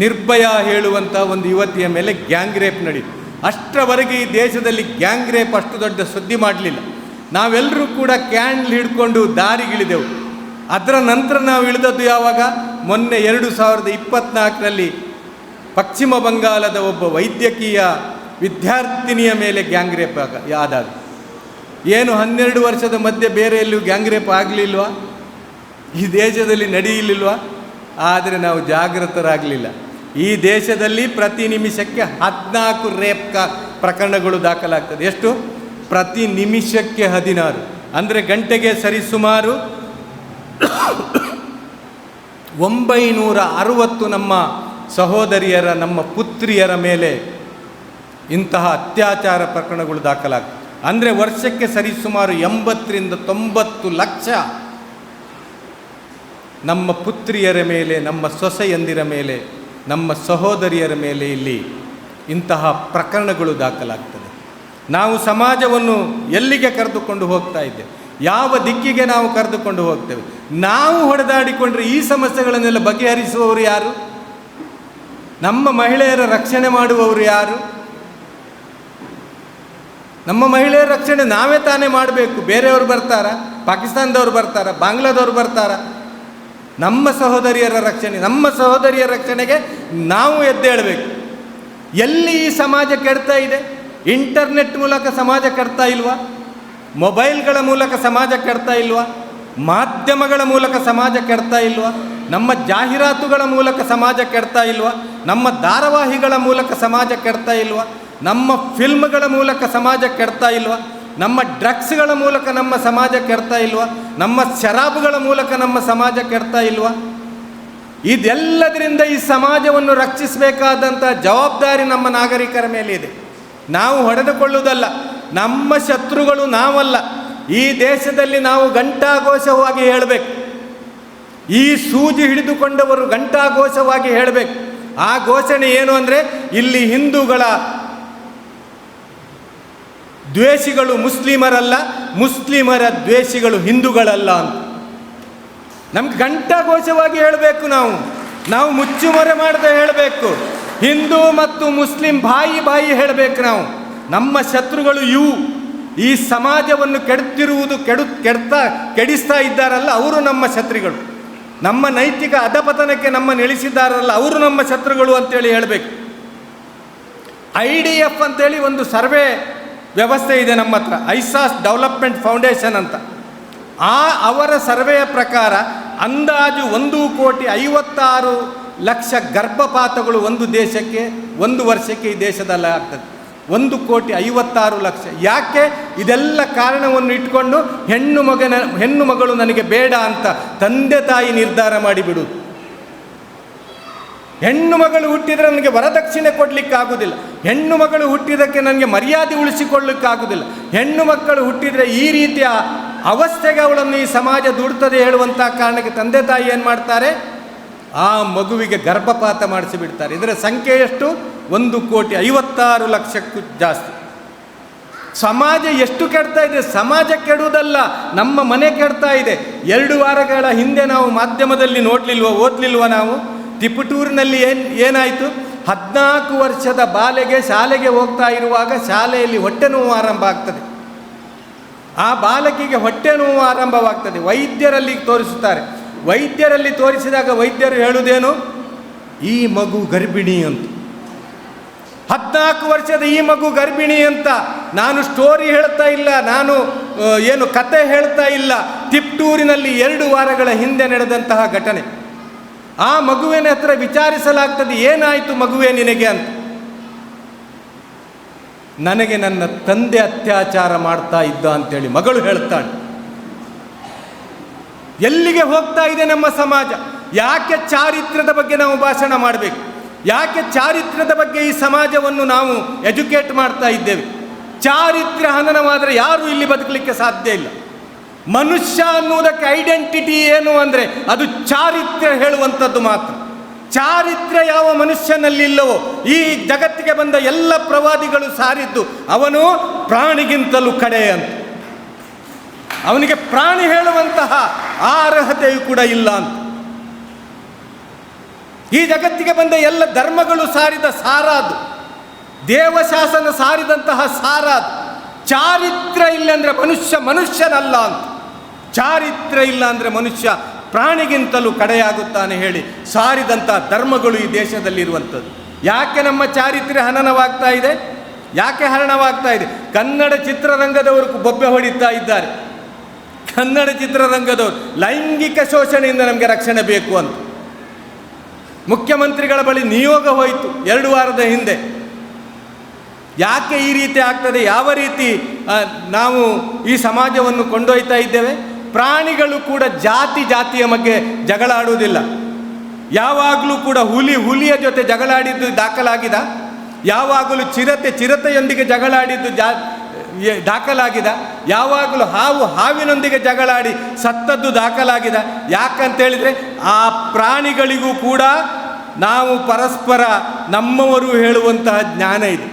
ನಿರ್ಭಯ ಹೇಳುವಂಥ ಒಂದು ಯುವತಿಯ ಮೇಲೆ ಗ್ಯಾಂಗ್ ರೇಪ್ ನಡೆಯಿತು. ಅಷ್ಟರವರೆಗೆ ಈ ದೇಶದಲ್ಲಿ ಗ್ಯಾಂಗ್ ರೇಪ್ ಅಷ್ಟು ದೊಡ್ಡ ಸುದ್ದಿ ಮಾಡಲಿಲ್ಲ. ನಾವೆಲ್ಲರೂ ಕೂಡ ಕ್ಯಾಂಡಲ್ ಹಿಡ್ಕೊಂಡು ದಾರಿಗಿಳಿದೆವು. ಅದರ ನಂತರ ನಾವು ಇಳಿದದ್ದು ಯಾವಾಗ? ಮೊನ್ನೆ 2024ರಲ್ಲಿ ಪಶ್ಚಿಮ ಬಂಗಾಳದ ಒಬ್ಬ ವೈದ್ಯಕೀಯ ವಿದ್ಯಾರ್ಥಿನಿಯ ಮೇಲೆ ಗ್ಯಾಂಗ್ ರೇಪ್ ಆದಾಗ. ಏನು 12 ವರ್ಷದ ಮಧ್ಯೆ ಬೇರೆ ಎಲ್ಲೂ ಗ್ಯಾಂಗ್ ರೇಪ್ ಆಗಲಿಲ್ವಾ? ಈ ದೇಶದಲ್ಲಿ ನಡೆಯಲಿಲ್ವಾ? ಆದರೆ ನಾವು ಜಾಗೃತರಾಗಲಿಲ್ಲ. ಈ ದೇಶದಲ್ಲಿ ಪ್ರತಿ ನಿಮಿಷಕ್ಕೆ 14 ರೇಪ್ ಪ್ರಕರಣಗಳು ದಾಖಲಾಗ್ತದೆ. ಎಷ್ಟು? ಪ್ರತಿ ನಿಮಿಷಕ್ಕೆ 16. ಅಂದರೆ ಗಂಟೆಗೆ ಸರಿಸುಮಾರು 960 ನಮ್ಮ ಸಹೋದರಿಯರ, ನಮ್ಮ ಪುತ್ರಿಯರ ಮೇಲೆ ಇಂತಹ ಅತ್ಯಾಚಾರ ಪ್ರಕರಣಗಳು ದಾಖಲಾಗ್ತದೆ. ಅಂದರೆ ವರ್ಷಕ್ಕೆ ಸರಿಸುಮಾರು 80ರಿಂದ 90 ಲಕ್ಷ ನಮ್ಮ ಪುತ್ರಿಯರ ಮೇಲೆ, ನಮ್ಮ ಸೊಸೆಯಂದಿರ ಮೇಲೆ, ನಮ್ಮ ಸಹೋದರಿಯರ ಮೇಲೆ ಇಲ್ಲಿ ಇಂತಹ ಪ್ರಕರಣಗಳು ದಾಖಲಾಗ್ತದೆ. ನಾವು ಸಮಾಜವನ್ನು ಎಲ್ಲಿಗೆ ಕರೆದುಕೊಂಡು ಹೋಗ್ತಾ ಇದ್ದೇವೆ? ಯಾವ ದಿಕ್ಕಿಗೆ ನಾವು ಕರೆದುಕೊಂಡು ಹೋಗ್ತೇವೆ? ನಾವು ಹೊಡೆದಾಡಿಕೊಂಡ್ರೆ ಈ ಸಮಸ್ಯೆಗಳನ್ನೆಲ್ಲ ಬಗೆಹರಿಸುವವರು ಯಾರು? ನಮ್ಮ ಮಹಿಳೆಯರ ರಕ್ಷಣೆ ಮಾಡುವವರು ಯಾರು? ನಮ್ಮ ಮಹಿಳೆಯರ ರಕ್ಷಣೆ ನಾವೇ ತಾನೇ ಮಾಡಬೇಕು. ಬೇರೆಯವರು ಬರ್ತಾರಾ? ಪಾಕಿಸ್ತಾನದವರು ಬರ್ತಾರಾ? ಬಾಂಗ್ಲಾದವರು ಬರ್ತಾರಾ? ನಮ್ಮ ಸಹೋದರಿಯರ ರಕ್ಷಣೆಗೆ ನಾವು ಎದ್ದೇಳಬೇಕು. ಎಲ್ಲಿ ಈ ಸಮಾಜ ಕೆಡ್ತಾ ಇದೆ? ಇಂಟರ್ನೆಟ್ ಮೂಲಕ ಸಮಾಜ ಕೆಡ್ತಾ ಇಲ್ವಾ? ಮೊಬೈಲ್ಗಳ ಮೂಲಕ ಸಮಾಜ ಕೆಡ್ತಾ ಇಲ್ವಾ? ಮಾಧ್ಯಮಗಳ ಮೂಲಕ ಸಮಾಜ ಕೆಡ್ತಾ ಇಲ್ವಾ? ನಮ್ಮ ಜಾಹೀರಾತುಗಳ ಮೂಲಕ ಸಮಾಜ ಕೆಡ್ತಾ ಇಲ್ವಾ? ನಮ್ಮ ಧಾರಾವಾಹಿಗಳ ಮೂಲಕ ಸಮಾಜ ಕೆಡ್ತಾ ಇಲ್ವಾ? ನಮ್ಮ ಫಿಲ್ಮ್ಗಳ ಮೂಲಕ ಸಮಾಜ ಕೆಡ್ತಾ ಇಲ್ವಾ? ನಮ್ಮ ಡ್ರಗ್ಸ್ಗಳ ಮೂಲಕ ನಮ್ಮ ಸಮಾಜ ಕೆಡ್ತಾ ಇಲ್ವಾ? ನಮ್ಮ ಶರಾಬುಗಳ ಮೂಲಕ ನಮ್ಮ ಸಮಾಜ ಕೆಡ್ತಾ ಇಲ್ವಾ? ಇದೆಲ್ಲದರಿಂದ ಈ ಸಮಾಜವನ್ನು ರಕ್ಷಿಸಬೇಕಾದಂಥ ಜವಾಬ್ದಾರಿ ನಮ್ಮ ನಾಗರಿಕರ ಮೇಲೆ ಇದೆ. ನಾವು ಹೊಡೆದುಕೊಳ್ಳುವುದಲ್ಲ, ನಮ್ಮ ಶತ್ರುಗಳು ನಾವಲ್ಲ. ಈ ದೇಶದಲ್ಲಿ ನಾವು ಘಂಟಾಘೋಷವಾಗಿ ಹೇಳಬೇಕು. ಈ ಸೂಜಿ ಹಿಡಿದುಕೊಂಡವರು ಘಂಟಾಘೋಷವಾಗಿ ಹೇಳಬೇಕು. ಆ ಘೋಷಣೆ ಏನು ಅಂದರೆ, ಇಲ್ಲಿ ಹಿಂದೂಗಳ ದ್ವೇಷಿಗಳು ಮುಸ್ಲಿಮರಲ್ಲ, ಮುಸ್ಲಿಮರ ದ್ವೇಷಿಗಳು ಹಿಂದೂಗಳಲ್ಲ ಅಂತ ನಮ್ಗೆ ಘಂಟಾಘೋಷವಾಗಿ ಹೇಳಬೇಕು. ನಾವು ಮುಚ್ಚುಮರೆ ಮಾಡದೆ ಹೇಳಬೇಕು. ಹಿಂದೂ ಮತ್ತು ಮುಸ್ಲಿಂ ಬಾಯಿ ಹೇಳಬೇಕು. ನಮ್ಮ ಶತ್ರುಗಳು ಇವು. ಈ ಸಮಾಜವನ್ನು ಕೆಡಿಸ್ತಾ ಇದ್ದಾರಲ್ಲ, ಅವರು ನಮ್ಮ ಶತ್ರುಗಳು. ನಮ್ಮ ನೈತಿಕ ಅಧಪತನಕ್ಕೆ ನಮ್ಮನ್ನು ಇಳಿಸಿದ್ದಾರಲ್ಲ, ಅವರು ನಮ್ಮ ಶತ್ರುಗಳು ಅಂತೇಳಿ ಹೇಳಬೇಕು. IDF ಅಂತೇಳಿ ಒಂದು ಸರ್ವೆ ವ್ಯವಸ್ಥೆ ಇದೆ ನಮ್ಮ ಹತ್ರ, ಐಸಾಸ್ ಡೆವಲಪ್ಮೆಂಟ್ ಫೌಂಡೇಶನ್ ಅಂತ. ಅವರ ಸರ್ವೆಯ ಪ್ರಕಾರ ಅಂದಾಜು 1,56,00,000 ಗರ್ಭಪಾತಗಳು ಒಂದು ದೇಶಕ್ಕೆ, ಒಂದು ವರ್ಷಕ್ಕೆ ಈ ದೇಶದಲ್ಲಿ ಆಗ್ತದೆ. 1,56,00,000. ಯಾಕೆ? ಇದೆಲ್ಲ ಕಾರಣವನ್ನು ಇಟ್ಕೊಂಡು ಹೆಣ್ಣು ಮಗಳು ನನಗೆ ಬೇಡ ಅಂತ ತಂದೆ ತಾಯಿ ನಿರ್ಧಾರ ಮಾಡಿಬಿಡುವುದು. ಹೆಣ್ಣು ಮಗಳು ಹುಟ್ಟಿದರೆ ನನಗೆ ವರದಕ್ಷಿಣೆ ಕೊಡಲಿಕ್ಕಾಗುವುದಿಲ್ಲ, ಹೆಣ್ಣು ಮಗಳು ಹುಟ್ಟಿದ್ದಕ್ಕೆ ನನಗೆ ಮರ್ಯಾದೆ ಉಳಿಸಿಕೊಳ್ಳಲಿಕ್ಕಾಗುವುದಿಲ್ಲ, ಹೆಣ್ಣು ಮಕ್ಕಳು ಹುಟ್ಟಿದರೆ ಈ ರೀತಿಯ ಅವಸ್ಥೆಗೆ ಅವಳನ್ನು ಈ ಸಮಾಜ ದುಡ್ತದೆ ಹೇಳುವಂಥ ಕಾರಣಕ್ಕೆ ತಂದೆ ತಾಯಿ ಏನು ಮಾಡ್ತಾರೆ, ಆ ಮಗುವಿಗೆ ಗರ್ಭಪಾತ ಮಾಡಿಸಿಬಿಡ್ತಾರೆ. ಇದರ ಸಂಖ್ಯೆ ಎಷ್ಟು? 1,56,00,000ಕ್ಕೂ ಜಾಸ್ತಿ. ಸಮಾಜ ಎಷ್ಟು ಕೆಡ್ತಾ ಇದೆ? ಸಮಾಜ ಕೆಡುವುದಲ್ಲ, ನಮ್ಮ ಮನೆ ಕೆಡ್ತಾ ಇದೆ. 2 ವಾರಗಳ ಹಿಂದೆ ನಾವು ಮಾಧ್ಯಮದಲ್ಲಿ ಓದಲಿಲ್ವ ನಾವು? ತಿಪಟೂರಿನಲ್ಲಿ ಏನಾಯಿತು? 14 ವರ್ಷದ ಬಾಲೆಗೆ ಶಾಲೆಗೆ ಹೋಗ್ತಾ ಇರುವಾಗ ಶಾಲೆಯಲ್ಲಿ ಹೊಟ್ಟೆ ನೋವು ಆರಂಭ ಆಗ್ತದೆ. ಆ ಬಾಲಕಿಗೆ ಹೊಟ್ಟೆ ನೋವು ಆರಂಭವಾಗ್ತದೆ. ವೈದ್ಯರಲ್ಲಿ ತೋರಿಸುತ್ತಾರೆ. ವೈದ್ಯರಲ್ಲಿ ತೋರಿಸಿದಾಗ ವೈದ್ಯರು ಹೇಳುವುದೇನು? ಈ ಮಗು ಗರ್ಭಿಣಿ ಅಂತ. 14 ವರ್ಷದ ಈ ಮಗು ಗರ್ಭಿಣಿ ಅಂತ. ನಾನು ಸ್ಟೋರಿ ಹೇಳ್ತಾ ಇಲ್ಲ, ನಾನು ಏನು ಕತೆ ಹೇಳ್ತಾ ಇಲ್ಲ. ತಿಪ್ಟೂರಿನಲ್ಲಿ 2 ವಾರಗಳ ಹಿಂದೆ ನಡೆದಂತಹ ಘಟನೆ. ಆ ಮಗುವಿನ ಹತ್ರ ವಿಚಾರಿಸಲಾಗ್ತದೆ, ಏನಾಯಿತು ಮಗುವೇ ನಿನಗೆ ಅಂತ. ನನಗೆ ನನ್ನ ತಂದೆ ಅತ್ಯಾಚಾರ ಮಾಡ್ತಾ ಇದ್ದ ಅಂತೇಳಿ ಮಗಳು ಹೇಳ್ತಾಳೆ. ಎಲ್ಲಿಗೆ ಹೋಗ್ತಾ ಇದೆ ನಮ್ಮ ಸಮಾಜ? ಯಾಕೆ ಚಾರಿತ್ರ್ಯದ ಬಗ್ಗೆ ನಾವು ಭಾಷಣ ಮಾಡಬೇಕು? ಯಾಕೆ ಚಾರಿತ್ರ್ಯದ ಬಗ್ಗೆ ಈ ಸಮಾಜವನ್ನು ನಾವು ಎಜುಕೇಟ್ ಮಾಡ್ತಾ ಇದ್ದೇವೆ? ಚಾರಿತ್ರ್ಯ ಹನನವಾದರೆ ಯಾರೂ ಇಲ್ಲಿ ಬದುಕಲಿಕ್ಕೆ ಸಾಧ್ಯ ಇಲ್ಲ. ಮನುಷ್ಯ ಅನ್ನುವುದಕ್ಕೆ ಐಡೆಂಟಿಟಿ ಏನು ಅಂದರೆ ಅದು ಚಾರಿತ್ರ್ಯ ಹೇಳುವಂಥದ್ದು ಮಾತ್ರ. ಚಾರಿತ್ರ್ಯ ಯಾವ ಮನುಷ್ಯನಲ್ಲಿಲ್ಲವೋ, ಈ ಜಗತ್ತಿಗೆ ಬಂದ ಎಲ್ಲ ಪ್ರವಾದಿಗಳು ಸಾರಿದ್ದು ಅವನು ಪ್ರಾಣಿಗಿಂತಲೂ ಕಡೆ ಅಂತ. ಅವನಿಗೆ ಪ್ರಾಣಿ ಹೇಳುವಂತಹ ಆ ಅರ್ಹತೆಯೂ ಕೂಡ ಇಲ್ಲ ಅಂತ. ಈ ಜಗತ್ತಿಗೆ ಬಂದ ಎಲ್ಲ ಧರ್ಮಗಳು ಸಾರಿದ ಸಾರ ಅದು, ದೇವಶಾಸನ ಸಾರಿದಂತಹ ಸಾರ ಅದು. ಚಾರಿತ್ರ್ಯ ಇಲ್ಲ ಅಂದರೆ ಮನುಷ್ಯನಲ್ಲ ಅಂತ. ಚಾರಿತ್ರ್ಯ ಇಲ್ಲ ಅಂದರೆ ಮನುಷ್ಯ ಪ್ರಾಣಿಗಿಂತಲೂ ಕಡೆಯಾಗುತ್ತಾನೆ ಹೇಳಿ ಸಾರಿದಂಥ ಧರ್ಮಗಳು ಈ ದೇಶದಲ್ಲಿರುವಂಥದ್ದು. ಯಾಕೆ ನಮ್ಮ ಚಾರಿತ್ರ್ಯ ಹನನವಾಗ್ತಾ ಇದೆ? ಯಾಕೆ ಹರಣವಾಗ್ತಾ ಇದೆ? ಕನ್ನಡ ಚಿತ್ರರಂಗದವರು ಬೊಬ್ಬೆ ಹೊಡಿತಾ ಇದ್ದಾರೆ. ಕನ್ನಡ ಚಿತ್ರರಂಗದವರು ಲೈಂಗಿಕ ಶೋಷಣೆಯಿಂದ ನಮಗೆ ರಕ್ಷಣೆ ಬೇಕು ಅಂತ ಮುಖ್ಯಮಂತ್ರಿಗಳ ಬಳಿ ನಿಯೋಗ ಹೋಯಿತು 2 ವಾರದ ಹಿಂದೆ. ಯಾಕೆ ಈ ರೀತಿ ಆಗ್ತದೆ? ಯಾವ ರೀತಿ ನಾವು ಈ ಸಮಾಜವನ್ನು ಕೊಂಡೊಯ್ತಾ ಇದ್ದೇವೆ? ಪ್ರಾಣಿಗಳು ಕೂಡ ಜಾತಿಯ ಬಗ್ಗೆ ಜಗಳಾಡುವುದಿಲ್ಲ. ಯಾವಾಗಲೂ ಕೂಡ ಹುಲಿಯ ಜೊತೆ ಜಗಳಾಡಿದ್ದು ದಾಖಲಾಗಿದೆ? ಯಾವಾಗಲೂ ಚಿರತೆಯೊಂದಿಗೆ ಜಗಳಾಡಿದ್ದು ದಾಖಲಾಗಿದೆ? ಯಾವಾಗಲೂ ಹಾವಿನೊಂದಿಗೆ ಜಗಳಾಡಿ ಸತ್ತದ್ದು ದಾಖಲಾಗಿದೆ? ಯಾಕಂತೇಳಿದರೆ ಆ ಪ್ರಾಣಿಗಳಿಗೂ ಕೂಡ ನಾವು ಪರಸ್ಪರ ನಮ್ಮವರು ಹೇಳುವಂತಹ ಜ್ಞಾನ ಇದೆ.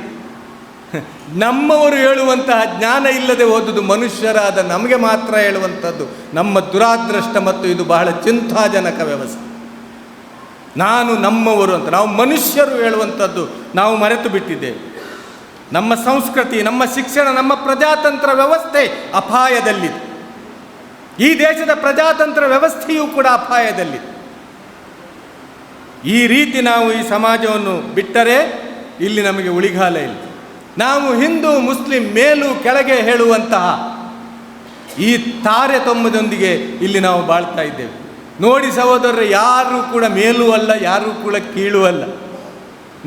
ನಮ್ಮವರು ಹೇಳುವಂತಹ ಜ್ಞಾನ ಇಲ್ಲದೆ ಹೋದುದು ಮನುಷ್ಯರಾದ ನಮಗೆ ಮಾತ್ರ ಹೇಳುವಂಥದ್ದು ನಮ್ಮ ದುರಾದೃಷ್ಟ. ಮತ್ತು ಇದು ಬಹಳ ಚಿಂತಾಜನಕ ವ್ಯವಸ್ಥೆ. ನಾನು ನಮ್ಮವರು ಅಂತ ನಾವು ಮನುಷ್ಯರು ಹೇಳುವಂಥದ್ದು ನಾವು ಮರೆತು ಬಿಟ್ಟಿದ್ದೇವೆ. ನಮ್ಮ ಸಂಸ್ಕೃತಿ, ನಮ್ಮ ಶಿಕ್ಷಣ, ನಮ್ಮ ಪ್ರಜಾತಂತ್ರ ವ್ಯವಸ್ಥೆ ಅಪಾಯದಲ್ಲಿದೆ. ಈ ದೇಶದ ಪ್ರಜಾತಂತ್ರ ವ್ಯವಸ್ಥೆಯೂ ಕೂಡ ಅಪಾಯದಲ್ಲಿದೆ. ಈ ರೀತಿ ನಾವು ಈ ಸಮಾಜವನ್ನು ಬಿಟ್ಟರೆ ಇಲ್ಲಿ ನಮಗೆ ಉಳಿಗಾಲ ಇಲ್ಲ. ನಾವು ಹಿಂದೂ ಮುಸ್ಲಿಂ ಮೇಲು ಕೆಳಗೆ ಹೇಳುವಂತಹ ಈ ತಾರತಮ್ಯದೊಂದಿಗೆ ಇಲ್ಲಿ ನಾವು ಬಾಳ್ತಾ ಇದ್ದೇವೆ. ನೋಡಿ ಸಹೋದರರೇ, ಯಾರೂ ಕೂಡ ಮೇಲೂ ಅಲ್ಲ, ಯಾರೂ ಕೂಡ ಕೀಳು ಅಲ್ಲ.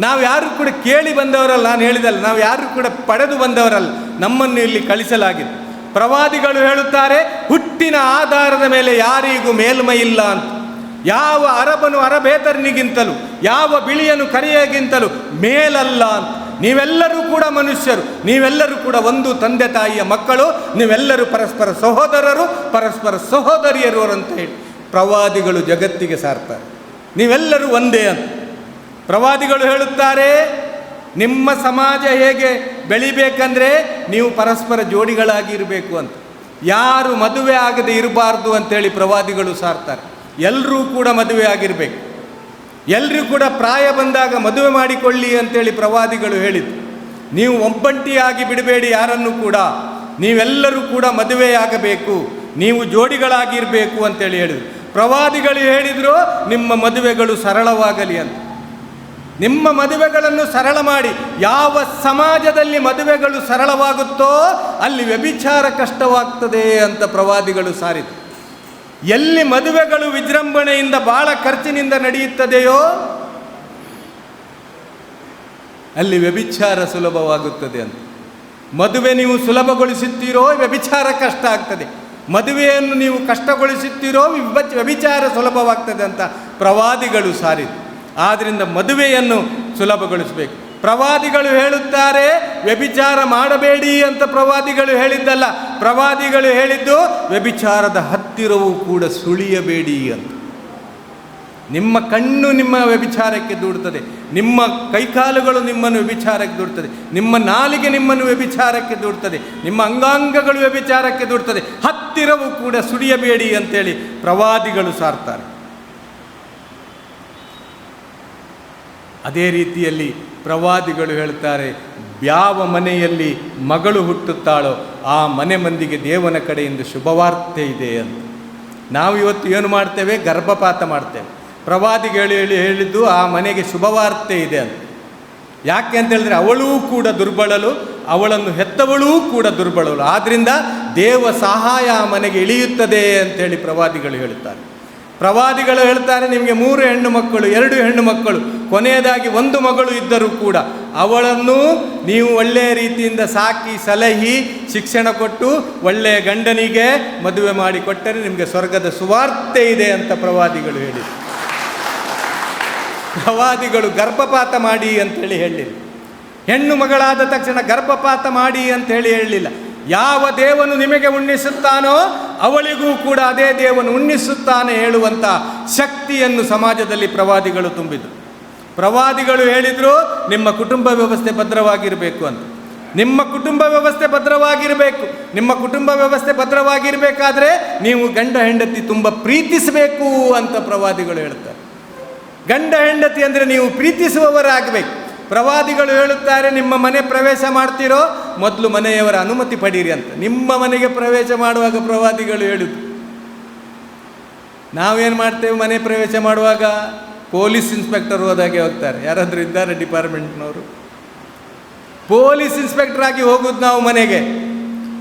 ನಾವು ಯಾರು ಕೂಡ ಕೇಳಿ ಬಂದವರಲ್ಲ. ನಾನು ಹೇಳಿದಲ್ಲ, ನಾವು ಯಾರು ಕೂಡ ಪಡೆದು ಬಂದವರಲ್ಲ. ನಮ್ಮನ್ನು ಇಲ್ಲಿ ಕಳಿಸಲಾಗಿದೆ. ಪ್ರವಾದಿಗಳು ಹೇಳುತ್ತಾರೆ, ಹುಟ್ಟಿನ ಆಧಾರದ ಮೇಲೆ ಯಾರಿಗೂ ಮೇಲ್ಮೈ ಇಲ್ಲ ಅಂತ. ಯಾವ ಅರಬನು ಅರಬೇತರನಿಗಿಂತಲೂ, ಯಾವ ಬಿಳಿಯನು ಕರಿಯಗಿಂತಲೂ ಮೇಲಲ್ಲ ಅಂತ. ನೀವೆಲ್ಲರೂ ಕೂಡ ಮನುಷ್ಯರು, ನೀವೆಲ್ಲರೂ ಕೂಡ ಒಂದು ತಂದೆ ತಾಯಿಯ ಮಕ್ಕಳು, ನೀವೆಲ್ಲರೂ ಪರಸ್ಪರ ಸಹೋದರರು, ಪರಸ್ಪರ ಸಹೋದರಿಯರು ಅಂತ ಹೇಳಿ ಪ್ರವಾದಿಗಳು ಜಗತ್ತಿಗೆ ಸಾರ್ತಾರೆ. ನೀವೆಲ್ಲರೂ ಒಂದೇ ಅಂತ ಪ್ರವಾದಿಗಳು ಹೇಳುತ್ತಾರೆ. ನಿಮ್ಮ ಸಮಾಜ ಹೇಗೆ ಬೆಳಿಬೇಕಂದ್ರೆ ನೀವು ಪರಸ್ಪರ ಜೋಡಿಗಳಾಗಿ ಇರಬೇಕು ಅಂತ. ಯಾರು ಮದುವೆ ಆಗದೆ ಇರಬಾರ್ದು ಅಂತೇಳಿ ಪ್ರವಾದಿಗಳು ಸಾರ್ತಾರೆ. ಎಲ್ಲರೂ ಕೂಡ ಮದುವೆ ಆಗಿರಬೇಕು, ಎಲ್ಲರೂ ಕೂಡ ಪ್ರಾಯ ಬಂದಾಗ ಮದುವೆ ಮಾಡಿಕೊಳ್ಳಿ ಅಂತೇಳಿ ಪ್ರವಾದಿಗಳು ಹೇಳಿದರು. ನೀವು ಒಬ್ಬಂಟಿಯಾಗಿ ಬಿಡಬೇಡಿ ಯಾರನ್ನು ಕೂಡ, ನೀವೆಲ್ಲರೂ ಕೂಡ ಮದುವೆಯಾಗಬೇಕು, ನೀವು ಜೋಡಿಗಳಾಗಿರಬೇಕು ಅಂತೇಳಿ ಹೇಳಿದರು. ಪ್ರವಾದಿಗಳು ಹೇಳಿದರು ನಿಮ್ಮ ಮದುವೆಗಳು ಸರಳವಾಗಲಿ ಅಂತ. ನಿಮ್ಮ ಮದುವೆಗಳನ್ನು ಸರಳ ಮಾಡಿ. ಯಾವ ಸಮಾಜದಲ್ಲಿ ಮದುವೆಗಳು ಸರಳವಾಗುತ್ತೋ ಅಲ್ಲಿ ವ್ಯಭಿಚಾರ ಕಷ್ಟವಾಗ್ತದೆ ಅಂತ ಪ್ರವಾದಿಗಳು ಸಾರಿದರು. ಎಲ್ಲಿ ಮದುವೆಗಳು ವಿಜೃಂಭಣೆಯಿಂದ ಬಹಳ ಖರ್ಚಿನಿಂದ ನಡೆಯುತ್ತದೆಯೋ ಅಲ್ಲಿ ವ್ಯಭಿಚಾರ ಸುಲಭವಾಗುತ್ತದೆ ಅಂತ. ಮದುವೆ ನೀವು ಸುಲಭಗೊಳಿಸುತ್ತೀರೋ ವ್ಯಭಿಚಾರ ಕಷ್ಟ ಆಗ್ತದೆ, ಮದುವೆಯನ್ನು ನೀವು ಕಷ್ಟಗೊಳಿಸುತ್ತೀರೋ ವ್ಯಭಿಚಾರ ಸುಲಭವಾಗ್ತದೆ ಅಂತ ಪ್ರವಾದಿಗಳು ಸಾರಿದರು. ಆದ್ದರಿಂದ ಮದುವೆಯನ್ನು ಸುಲಭಗೊಳಿಸಬೇಕು. ಪ್ರವಾದಿಗಳು ಹೇಳುತ್ತಾರೆ ವ್ಯಭಿಚಾರ ಮಾಡಬೇಡಿ ಅಂತ ಪ್ರವಾದಿಗಳು ಹೇಳಿದ್ದಲ್ಲ, ಪ್ರವಾದಿಗಳು ಹೇಳಿದ್ದು ವ್ಯಭಿಚಾರದ ಹತ್ತಿರವೂ ಕೂಡ ಸುಳಿಯಬೇಡಿ ಅಂತ. ನಿಮ್ಮ ಕಣ್ಣು ನಿಮ್ಮ ವ್ಯಭಿಚಾರಕ್ಕೆ ದೂಡುತ್ತದೆ, ನಿಮ್ಮ ಕೈಕಾಲುಗಳು ನಿಮ್ಮನ್ನು ವ್ಯಭಿಚಾರಕ್ಕೆ ದೂಡುತ್ತದೆ, ನಿಮ್ಮ ನಾಲಿಗೆ ನಿಮ್ಮನ್ನು ವ್ಯಭಿಚಾರಕ್ಕೆ ದೂಡುತ್ತದೆ, ನಿಮ್ಮ ಅಂಗಾಂಗಗಳು ವ್ಯಭಿಚಾರಕ್ಕೆ ದೂಡುತ್ತದೆ, ಹತ್ತಿರವೂ ಕೂಡ ಸುಳಿಯಬೇಡಿ ಅಂತೇಳಿ ಪ್ರವಾದಿಗಳು ಸಾರ್ತಾರೆ. ಅದೇ ರೀತಿಯಲ್ಲಿ ಪ್ರವಾದಿಗಳು ಹೇಳ್ತಾರೆ ಯಾವ ಮನೆಯಲ್ಲಿ ಮಗಳು ಹುಟ್ಟುತ್ತಾಳೋ ಆ ಮನೆ ಮಂದಿಗೆ ದೇವನ ಕಡೆಯಿಂದ ಶುಭವಾರ್ತೆ ಇದೆ ಅಂತ. ನಾವು ಇವತ್ತು ಏನು ಮಾಡ್ತೇವೆ? ಗರ್ಭಪಾತ ಮಾಡ್ತೇವೆ. ಪ್ರವಾದಿಗಳು ಹೇಳಿದ್ದು ಆ ಮನೆಗೆ ಶುಭವಾರ್ತೆ ಇದೆ ಅಂತ. ಯಾಕೆ ಅಂತ ಹೇಳಿದ್ರೆ ಅವಳೂ ಕೂಡ ದುರ್ಬಳಲು, ಅವಳನ್ನು ಹೆತ್ತವಳೂ ಕೂಡ ದುರ್ಬಳಲು, ಆದ್ದರಿಂದ ದೇವ ಸಹಾಯ ಆ ಮನೆಗೆ ಇಳಿಯುತ್ತದೆ ಅಂತೇಳಿ ಪ್ರವಾದಿಗಳು ಹೇಳುತ್ತಾರೆ. ಪ್ರವಾದಿಗಳು ಹೇಳ್ತಾರೆ ನಿಮಗೆ 3 ಹೆಣ್ಣು ಮಕ್ಕಳು 2 ಹೆಣ್ಣು ಮಕ್ಕಳು, ಕೊನೆಯದಾಗಿ 1 ಮಗಳು ಇದ್ದರೂ ಕೂಡ ಅವಳನ್ನು ನೀವು ಒಳ್ಳೆಯ ರೀತಿಯಿಂದ ಸಾಕಿ ಸಲಹಿ ಶಿಕ್ಷಣ ಕೊಟ್ಟು ಒಳ್ಳೆಯ ಗಂಡನಿಗೆ ಮದುವೆ ಮಾಡಿಕೊಟ್ಟರೆ ನಿಮಗೆ ಸ್ವರ್ಗದ ಸುವಾರ್ತೆ ಇದೆ ಅಂತ ಪ್ರವಾದಿಗಳು ಹೇಳಿದರು. ಪ್ರವಾದಿಗಳು ಗರ್ಭಪಾತ ಮಾಡಿ ಅಂತೇಳಿ ಹೇಳಲಿಲ್ಲ, ಹೆಣ್ಣು ಮಗಳಾದ ತಕ್ಷಣ ಗರ್ಭಪಾತ ಮಾಡಿ ಅಂತೇಳಿ ಹೇಳಲಿಲ್ಲ. ಯಾವ ದೇವನು ನಿಮಗೆ ಉಣ್ಣಿಸುತ್ತಾನೋ ಅವಳಿಗೂ ಕೂಡ ಅದೇ ದೇವನು ಉಣ್ಣಿಸುತ್ತಾನೆ ಹೇಳುವಂಥ ಶಕ್ತಿಯನ್ನು ಸಮಾಜದಲ್ಲಿ ಪ್ರವಾದಿಗಳು ತುಂಬಿದರು. ಪ್ರವಾದಿಗಳು ಹೇಳಿದರು ನಿಮ್ಮ ಕುಟುಂಬ ವ್ಯವಸ್ಥೆ ಭದ್ರವಾಗಿರಬೇಕು ಅಂತ. ನಿಮ್ಮ ಕುಟುಂಬ ವ್ಯವಸ್ಥೆ ಭದ್ರವಾಗಿರಬೇಕು. ನಿಮ್ಮ ಕುಟುಂಬ ವ್ಯವಸ್ಥೆ ಭದ್ರವಾಗಿರಬೇಕಾದ್ರೆ ನೀವು ಗಂಡ ಹೆಂಡತಿ ತುಂಬ ಪ್ರೀತಿಸಬೇಕು ಅಂತ ಪ್ರವಾದಿಗಳು ಹೇಳ್ತಾರೆ. ಗಂಡ ಹೆಂಡತಿ ಅಂದರೆ ನೀವು ಪ್ರೀತಿಸುವವರಾಗಬೇಕು. ಪ್ರವಾದಿಗಳು ಹೇಳುತ್ತಾರೆ ನಿಮ್ಮ ಮನೆ ಪ್ರವೇಶ ಮಾಡ್ತೀರೋ ಮೊದಲು ಮನೆಯವರ ಅನುಮತಿ ಪಡೀರಿ ಅಂತ. ನಿಮ್ಮ ಮನೆಗೆ ಪ್ರವೇಶ ಮಾಡುವಾಗ ಪ್ರವಾದಿಗಳು ಹೇಳಿದ್ರು. ನಾವೇನು ಮಾಡ್ತೇವೆ? ಮನೆ ಪ್ರವೇಶ ಮಾಡುವಾಗ ಪೊಲೀಸ್ ಇನ್ಸ್ಪೆಕ್ಟರ್ ಹೋದಾಗೆ ಹೋಗ್ತಾರೆ. ಯಾರಾದರೂ ಇದ್ದಾರೆ ಡಿಪಾರ್ಟ್ಮೆಂಟ್ನವರು? ಪೊಲೀಸ್ ಇನ್ಸ್ಪೆಕ್ಟರ್ ಆಗಿ ಹೋಗೋದು ನಾವು ಮನೆಗೆ.